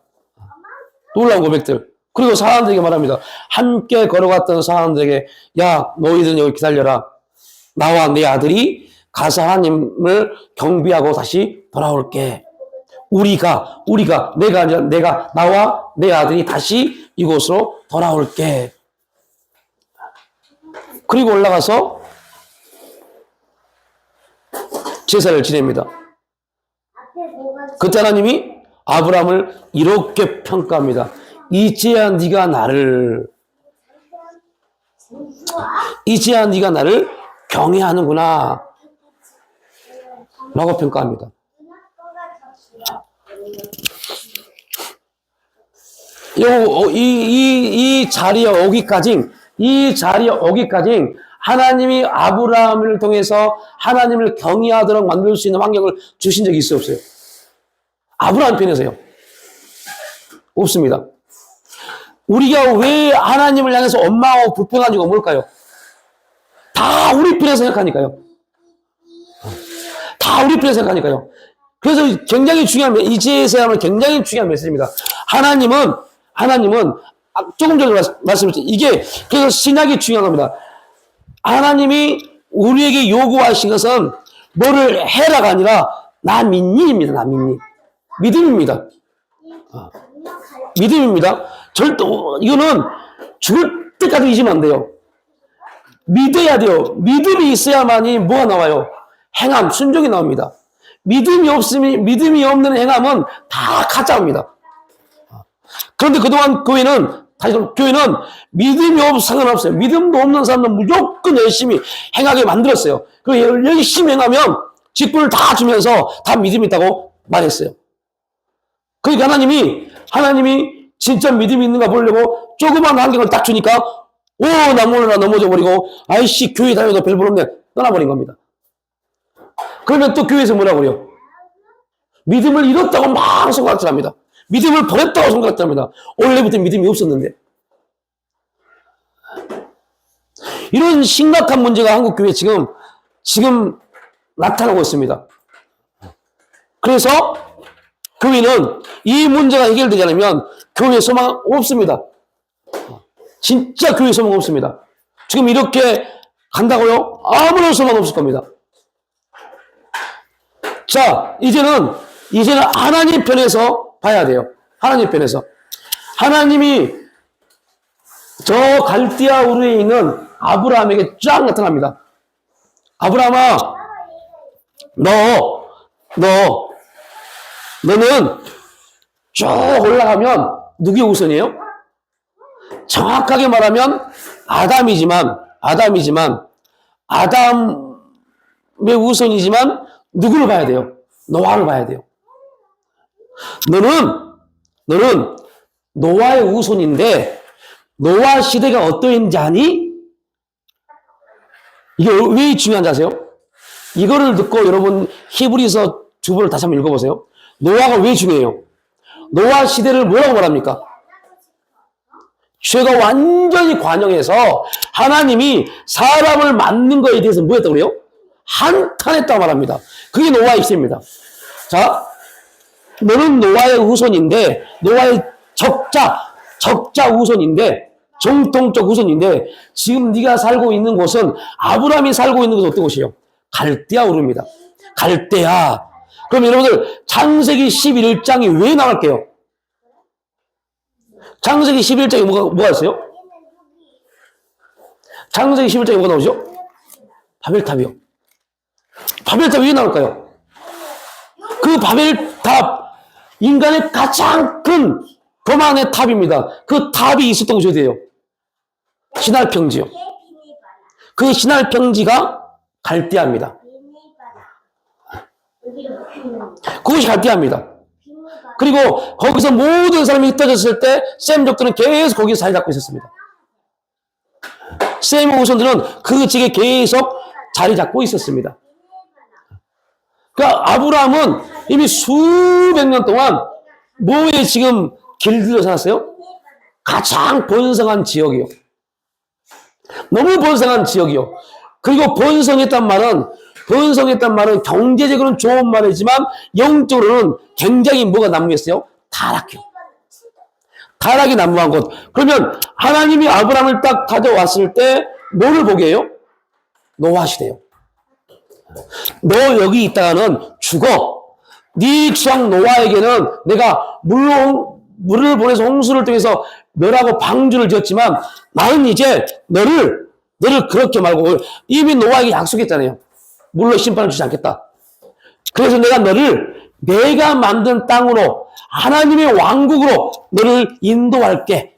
놀라운 고백들. 그리고 사람들에게 말합니다. 함께 걸어갔던 사람들에게 야, 너희들은 여기 기다려라. 나와 내 아들이 가서 하나님을 경배하고 다시 돌아올게. 우리가 내가 아니라 나와 내 아들이 다시 이곳으로 돌아올게. 그리고 올라가서 제사를 지냅니다. 그때 하나님이 아브라함을 이렇게 평가합니다. 이제야 네가 나를 경외하는구나 라고 평가합니다. 이 자리에 오기까지 하나님이 아브라함을 통해서 하나님을 경외하도록 만들 수 있는 환경을 주신 적이 있어요, 없어요? 아브라함 편에서요? 없습니다. 우리가 왜 하나님을 향해서 원망하고 불평한 이유가 뭘까요? 다 우리 편에서 생각하니까요. 다 우리 편에서 생각하니까요. 그래서 굉장히 중요한, 이제서야말로 굉장히 중요한 메시지입니다. 하나님은 조금 전에 말씀드렸죠. 이게, 그래서 신약이 중요한 겁니다. 하나님이 우리에게 요구하신 것은 뭐를 해라가 아니라 나 믿니입니다. 나 믿니. 믿음입니다. 믿음입니다. 절대, 이거는 죽을 때까지 잊으면 안 돼요. 믿어야 돼요. 믿음이 있어야만이 뭐가 나와요? 행함, 순종이 나옵니다. 믿음이 없는 행함은 다 가짜입니다. 그런데 그동안 교회는 믿음이 없어서 상관없어요. 믿음도 없는 사람은 무조건 열심히 행하게 만들었어요. 그리고 열심히 행하면 직분을 다 주면서 다 믿음이 있다고 말했어요. 그러니까 하나님이 진짜 믿음이 있는가 보려고 조그만 환경을 딱 주니까 나 몰라 넘어져 버리고 아이씨 교회 다녀도 별 볼 없네 떠나버린 겁니다. 그러면 또 교회에서 뭐라고 그래요? 믿음을 잃었다고 막 생각합니다. 믿음을 버렸다고 생각합니다. 원래부터 믿음이 없었는데. 이런 심각한 문제가 한국 교회에 지금 나타나고 있습니다. 그래서 교회는 이 문제가 해결되지 않으면 교회 소망 없습니다. 진짜 교회 소망 없습니다. 지금 이렇게 간다고요? 아무런 소망 없을 겁니다. 자, 이제는 하나님 편에서 봐야 돼요. 하나님 편에서. 하나님이 저 갈대아 우르에 있는 아브라함에게 쫙 나타납니다. 아브라함아, 너는 쭉 올라가면 누구의 우선이에요? 정확하게 말하면 아담의 우선이지만 누구를 봐야 돼요? 노아를 봐야 돼요. 너는 노아의 우선인데 노아 시대가 어떠했는지 아니? 이게 왜 중요한지 아세요? 이거를 듣고 여러분 히브리서 주보를 다시 한번 읽어보세요. 노아가 왜 중요해요? 노아 시대를 뭐라고 말합니까? 죄가 완전히 관영해서 하나님이 사람을 만든 거에 대해서 뭐 했다고 그래요? 한탄했다고 말합니다. 그게 노아의 시대입니다. 자, 너는 노아의 후손인데, 노아의 적자 후손인데, 정통적 후손인데, 지금 네가 살고 있는 곳은, 아브라함이 살고 있는 곳은 어떤 곳이에요? 갈대아 우르입니다. 갈대아. 그럼 여러분들, 창세기 11장이 왜 나갈게요? 창세기 11장에 뭐가 있어요? 창세기 11장에 뭐가 나오죠? 바벨탑이요. 바벨탑이 왜 나올까요? 그 바벨탑, 인간의 가장 큰 교만의 탑입니다. 그 탑이 있었던 곳이 어디예요? 시날 평지요. 그 시날 평지가 갈대아입니다. 그것이 갈대아입니다. 그리고 거기서 모든 사람이 흩어졌을 때 셈족들은 계속 거기서 자리 잡고 있었습니다. 셈의 후손들은 그 지역에 계속 자리 잡고 있었습니다. 그러니까 아브라함은 이미 수백 년 동안 뭐에 지금 길들여 살았어요? 가장 번성한 지역이요. 너무 번성한 지역이요. 그리고 번성했단 말은 경제적으로는 좋은 말이지만 영적으로는 굉장히 뭐가 난무했어요? 타락해요. 타락이 난무한 곳. 그러면 하나님이 아브라함을 딱 가져왔을 때 뭐를 보게 해요? 노아 시대요. 너 여기 있다가는 죽어. 네 주상 노아에게는 내가 물을 보내서 홍수를 통해서 멸하고 방주를 지었지만 나는 이제 너를 그렇게 말고 이미 노아에게 약속했잖아요. 물로 심판을 주지 않겠다. 그래서 내가 너를 내가 만든 땅으로 하나님의 왕국으로 너를 인도할게.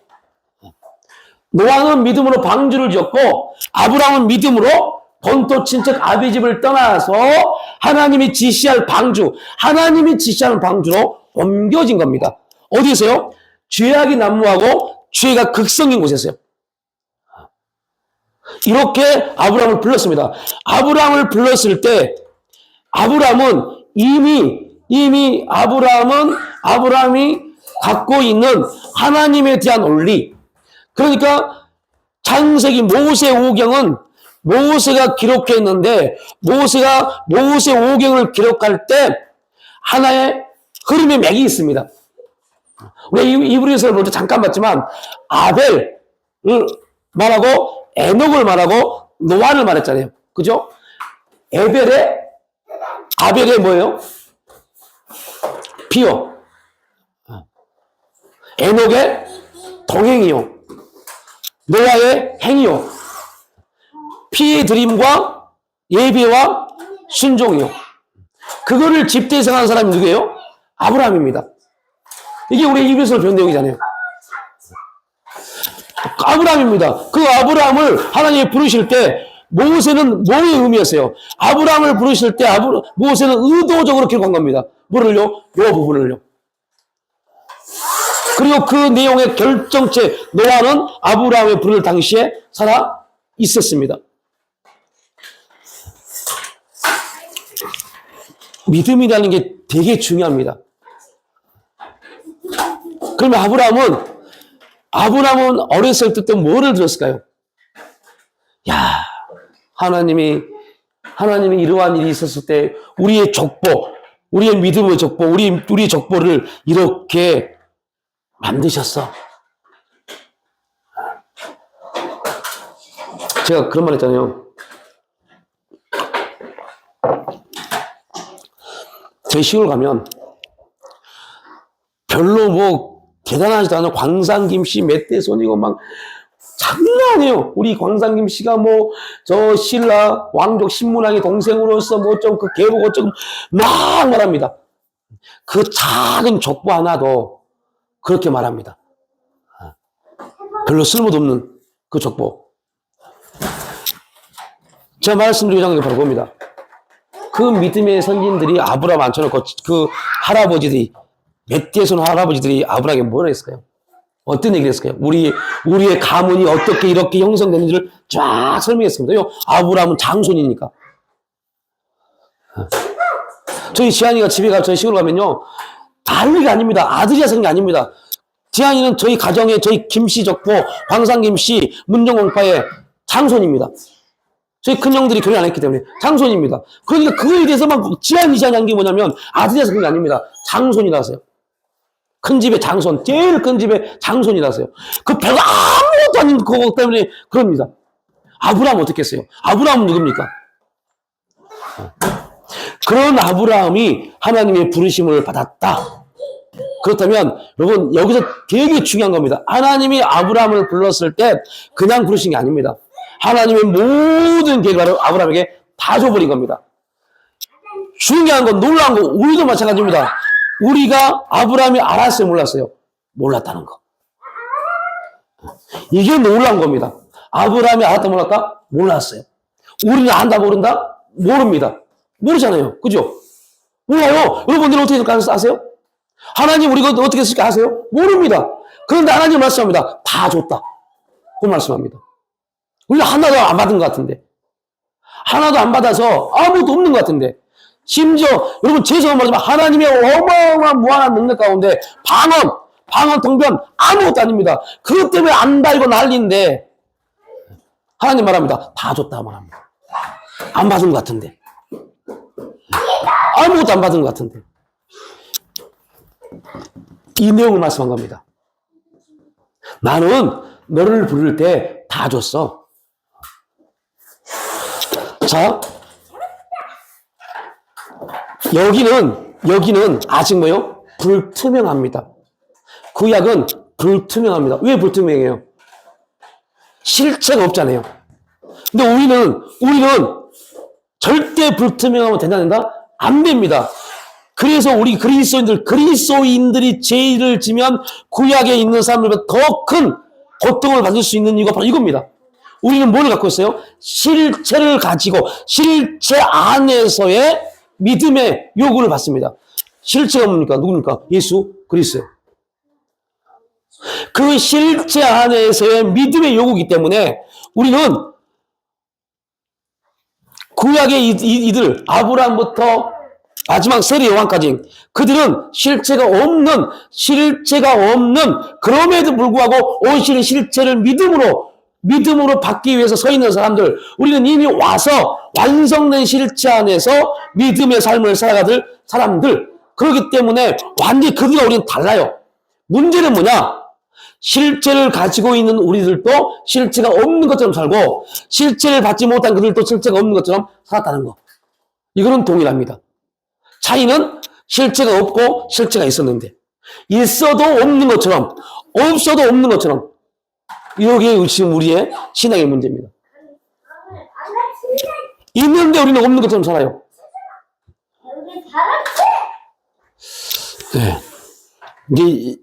노아는 믿음으로 방주를 지었고 아브라함은 믿음으로 본토 친척 아비 집을 떠나서 하나님이 지시하는 방주로 옮겨진 겁니다. 어디서요? 죄악이 난무하고 죄가 극성인 곳에서요. 이렇게 아브라함을 불렀습니다. 아브라함을 불렀을 때 아브라함은 이미 아브라함이 갖고 있는 하나님에 대한 원리. 그러니까 창세기 모세오경은 모세가 기록했는데 모세오경을 기록할 때 하나의 흐름의 맥이 있습니다. 우리 이브리서를 볼 때 잠깐 봤지만 아벨을 말하고 에녹을 말하고 노아를 말했잖아요. 그죠? 아벨의 뭐예요? 피요. 에녹의 동행이요. 노아의 행위요. 피의 드림과 예배와 순종이요. 그거를 집대성한 사람이 누구예요? 아브라함입니다. 이게 우리 이브리서를 배운 내용이잖아요. 아브라함입니다. 그 아브라함을 하나님이 부르실 때 모세는 뭐의 의미였어요? 아브라함을 부르실 때 모세는 의도적으로 기록한 겁니다. 뭐를요? 요 부분을요. 그리고 그 내용의 결정체 노아는 아브라함의 부를 당시에 살아 있었습니다. 믿음이라는 게 되게 중요합니다. 그러면 아브라함은 어렸을 때부터 뭐를 들었을까요? 야, 하나님이 이러한 일이 있었을 때 우리의 족보, 우리의 믿음의 족보, 우리의 족보를 이렇게 만드셨어. 제가 그런 말 했잖아요. 저희 시골 가면 별로 뭐 대단하지도 않은 광산김씨 몇 대 손이고 막 장난 아니에요. 우리 광산김씨가 뭐 저 신라 왕족 신문왕의 동생으로서 뭐 좀 그 계보고 좀 막 말합니다. 그 작은 족보 하나도 그렇게 말합니다. 별로 쓸모도 없는 그 족보. 제가 말씀드리고 싶은 게 바로 봅니다. 그 믿음의 선진들이 아브라함 앉혀놓고 그 할아버지들이 몇 대의 손 할아버지들이 아브라함에게 뭐라 했을까요? 어떤 얘기를 했을까요? 우리의 가문이 어떻게 이렇게 형성되는지를 쫙 설명했습니다. 아브라함은 장손이니까. 저희 지한이가 집에 가서 저희 시골 가면요. 난리가 아닙니다. 아들이 생긴 게 아닙니다. 지한이는 저희 가정의 저희 김씨 족보, 광산김씨, 문정공파의 장손입니다. 저희 큰형들이 결혼 안 했기 때문에 장손입니다. 그러니까 그거에 대해서만 지한이 한 게 뭐냐면 아들이 생긴 게 아닙니다. 장손이라서요. 큰 집의 장손, 제일 큰 집의 장손이라서요. 그 별거 아무것도 아닌 그거 때문에 그럽니다. 아브라함 어떻게 했어요? 아브라함은 누굽니까? 그런 아브라함이 하나님의 부르심을 받았다. 그렇다면 여러분 여기서 되게 중요한 겁니다. 하나님이 아브라함을 불렀을 때 그냥 부르신 게 아닙니다. 하나님의 모든 계획을 아브라함에게 다 줘버린 겁니다. 중요한 건 놀라운 건 우리도 마찬가지입니다. 우리가 아브라함이 알았어요, 몰랐어요? 몰랐다는 거. 이게 놀라운 겁니다. 아브라함이 알았다, 몰랐다? 몰랐어요. 우리는 안다, 모른다? 모릅니다. 모르잖아요. 그죠? 몰라요. 여러분들은 어떻게 될까 아세요? 하나님 우리가 어떻게 했을까 아세요? 모릅니다. 그런데 하나님 말씀합니다. 다 줬다. 그 말씀합니다. 우리가 하나도 안 받은 것 같은데. 하나도 안 받아서 아무것도 없는 것 같은데. 심지어 여러분 죄송한 말이지만 하나님의 어마어마한 무한한 능력 가운데 방언, 통변 아무것도 아닙니다. 그것 때문에 안 달고 난리인데 하나님 말합니다. 다 줬다 말합니다. 안 받은 것 같은데. 아무것도 안 받은 것 같은데. 이 내용을 말씀한 겁니다. 나는 너를 부를 때 다 줬어. 자, 여기는 아직 뭐요? 불투명합니다. 구약은 불투명합니다. 왜 불투명해요? 실체가 없잖아요. 근데 우리는 절대 불투명하면 된다? 안 됩니다. 그래서 우리 그리스도인들이 죄를 지면 구약에 있는 사람들보다 더 큰 고통을 받을 수 있는 이유가 바로 이겁니다. 우리는 뭘 갖고 있어요? 실체를 가지고 실체 안에서의 믿음의 요구를 받습니다. 실체가 뭡니까? 누굽니까? 예수 그리스도예요. 그 실체 안에서의 믿음의 요구이기 때문에 우리는 구약의 이들, 아브라함부터 마지막 세례 요한까지 그들은 실체가 없는, 그럼에도 불구하고 온실의 실체를 믿음으로 받기 위해서 서 있는 사람들, 우리는 이미 와서 완성된 실체 안에서 믿음의 삶을 살아가들 사람들, 그렇기 때문에 완전히 그들과 우리는 달라요. 문제는 뭐냐? 실체를 가지고 있는 우리들도 실체가 없는 것처럼 살고, 실체를 받지 못한 그들도 실체가 없는 것처럼 살았다는 거. 이거는 동일합니다. 차이는 실체가 없고 실체가 있었는데, 있어도 없는 것처럼, 없어도 없는 것처럼, 이게 지금 우리의 신앙의 문제입니다. 있는데 우리는 없는 것처럼 살아요. 네. 이제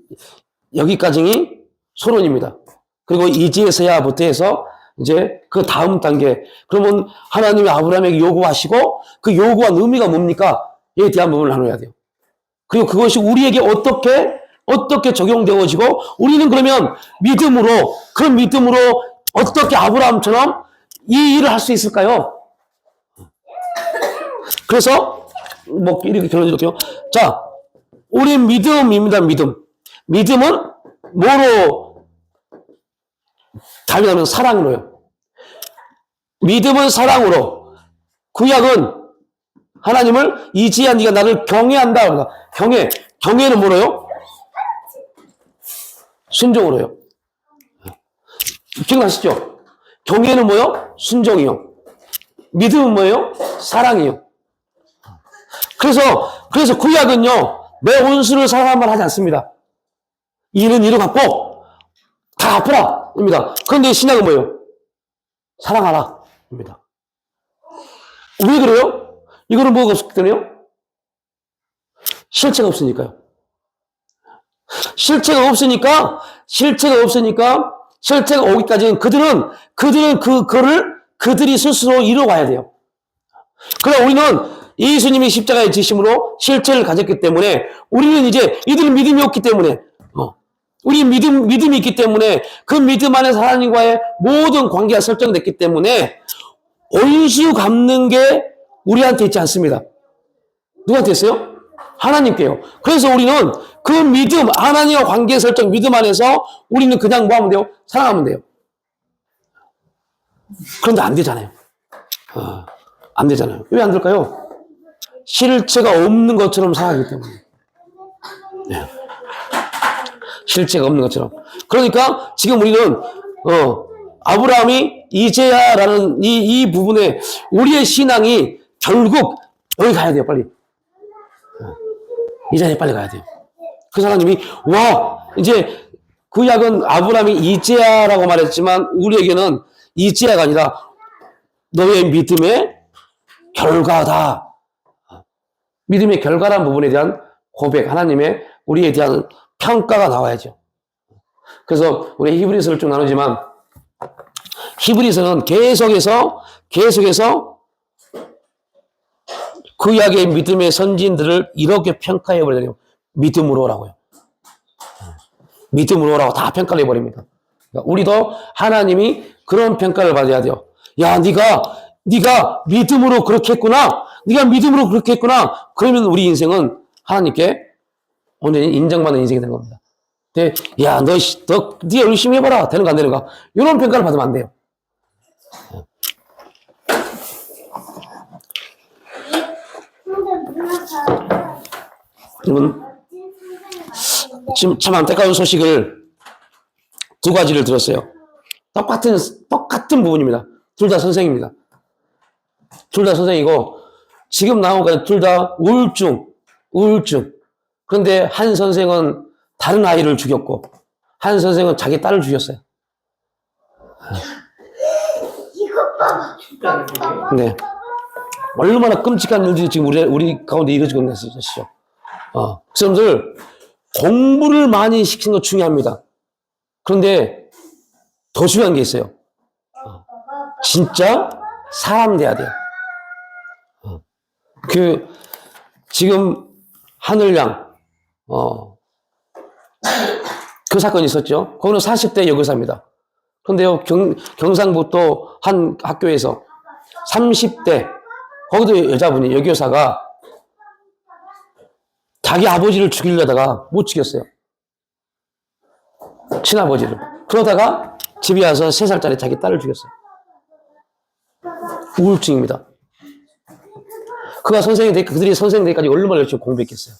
여기까지 소론입니다. 그리고 이제서야부터 해서 이제 그 다음 단계. 그러면 하나님이 아브라함에게 요구하시고 그 요구한 의미가 뭡니까? 에 대한 부분을 나눠야 돼요. 그리고 그것이 우리에게 어떻게 적용되어지고 우리는 그러면 그런 믿음으로 어떻게 아브라함처럼 이 일을 할 수 있을까요? 그래서 뭐 이렇게 결론 지을게요. 자, 우리 믿음입니다. 믿음은 뭐로 답이라면 사랑으로요. 믿음은 사랑으로. 구약은 하나님을 이제야 네가 나를 경외한다. 경외는 뭐로요? 순종으로요. 기억나시죠? 경외는 뭐요? 순종이요. 믿음은 뭐예요? 사랑이요. 그래서 구약은요, 내 원수를 사랑하면 하지 않습니다. 이는 이로 갚고 다 갚으라 입니다. 그런데 신약은 뭐예요? 사랑하라 입니다. 왜 그래요? 이거는 뭐가 없기 때문에요? 실체가 없으니까요. 실체가 오기까지는 그들은 그들이 스스로 이뤄가야 돼요. 그러나 우리는 예수님이 십자가에 지심으로 실체를 가졌기 때문에 우리는 이제 이들은 믿음이 없기 때문에 우리 믿음이 있기 때문에 그 믿음 안에서 하나님과의 모든 관계가 설정됐기 때문에 원수 갚는 게 우리한테 있지 않습니다. 누구한테 있어요? 하나님께요. 그래서 우리는 그 믿음, 하나님과 관계 설정 믿음 안에서 우리는 그냥 뭐 하면 돼요? 사랑하면 돼요. 그런데 안 되잖아요. 안 되잖아요. 왜 안 될까요? 실체가 없는 것처럼 살아가기 때문에. 네. 실체가 없는 것처럼. 그러니까 지금 우리는 아브라함이 이제야라는 이 부분에 우리의 신앙이 결국 여기 가야 돼요. 빨리. 이 자리에 빨리 가야 돼요. 그 사람님이 이제 구약은 아브라함이 이제야라고 말했지만 우리에게는 이제야가 아니라 너의 믿음의 결과다. 믿음의 결과라는 부분에 대한 고백, 하나님의 우리에 대한 평가가 나와야죠. 그래서 우리 히브리서를 쭉 나누지만 히브리서는 계속해서 구약의 믿음의 선진들을 이렇게 평가해버려요. 믿음으로라고요. 믿음으로라고 다 평가를 해버립니다. 그러니까 우리도 하나님이 그런 평가를 받아야 돼요. 야, 네가 믿음으로 그렇게 했구나. 네가 믿음으로 그렇게 했구나. 그러면 우리 인생은 하나님께 온전히 인정받는 인생이 되는 겁니다. 근데 야, 네 열심히 해봐라. 되는가 안 되는가. 이런 평가를 받으면 안 돼요. 여러분, 지금 참 안타까운 소식을 두 가지를 들었어요. 똑같은 부분입니다. 둘 다 선생입니다. 둘 다 선생이고, 지금 나온 건 둘 다 우울증. 그런데 한 선생은 다른 아이를 죽였고, 한 선생은 자기 딸을 죽였어요. 네. 얼마나 끔찍한 일들이 지금 우리 가운데 이루어지고 있는 것이죠. 여러분들, 공부를 많이 시키는 거 중요합니다. 그런데 더 중요한 게 있어요. 진짜 사람 돼야 돼요. 지금 하늘양, 그 사건이 있었죠. 거기는 40대 여교사입니다. 그런데요, 경상북도 한 학교에서 30대 거기도 여자분이, 여교사가 자기 아버지를 죽이려다가 못 죽였어요. 친아버지를. 그러다가 집에 와서 3살짜리 자기 딸을 죽였어요. 우울증입니다. 그들이 선생이 되기까지 얼마나 열심히 공부했겠어요.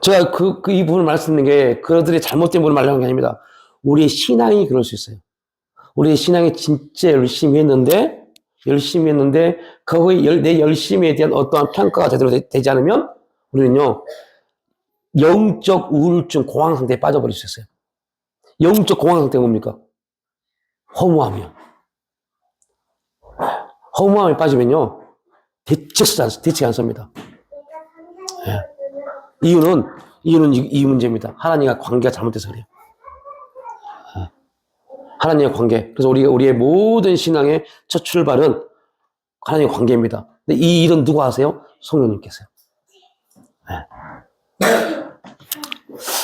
제가 이 부분을 말씀드린 게 그들이 잘못된 부분을 말하는 게 아닙니다. 우리의 신앙이 그럴 수 있어요. 우리의 신앙이 진짜 열심히 했는데, 거기에 내 열심히에 대한 어떠한 평가가 제대로 되지 않으면, 우리는요, 영적 우울증 공황 상태에 빠져버릴 수 있어요. 영적 공황 상태가 뭡니까? 허무함이요. 허무함에 빠지면요, 대책 안 씁니다. 예. 이유는 이 문제입니다. 하나님과 관계가 잘못돼서 그래요. 예. 하나님과 관계. 그래서 우리의 모든 신앙의 첫 출발은 하나님과 관계입니다. 근데 이 일은 누가 하세요? 성령님께서요. 예.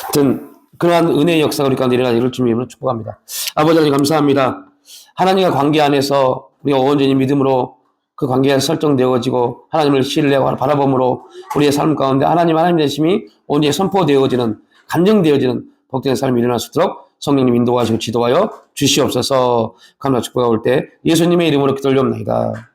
하여튼, 그러한 은혜의 역사가 우리 가운데 일어나기를 주님으로 축복합니다. 아버지 하나님 감사합니다. 하나님과 관계 안에서 우리가 온전히 믿음으로 그 관계가 설정되어지고 하나님을 신뢰하고 바라봄으로 우리의 삶 가운데 하나님 되심이 온전히 선포되어지는, 간증되어지는 복된 삶이 일어날 수 있도록 성령님 인도하시고 지도하여 주시옵소서. 감사 축복가 올 때 예수님의 이름으로 기도를 올려옵나이다.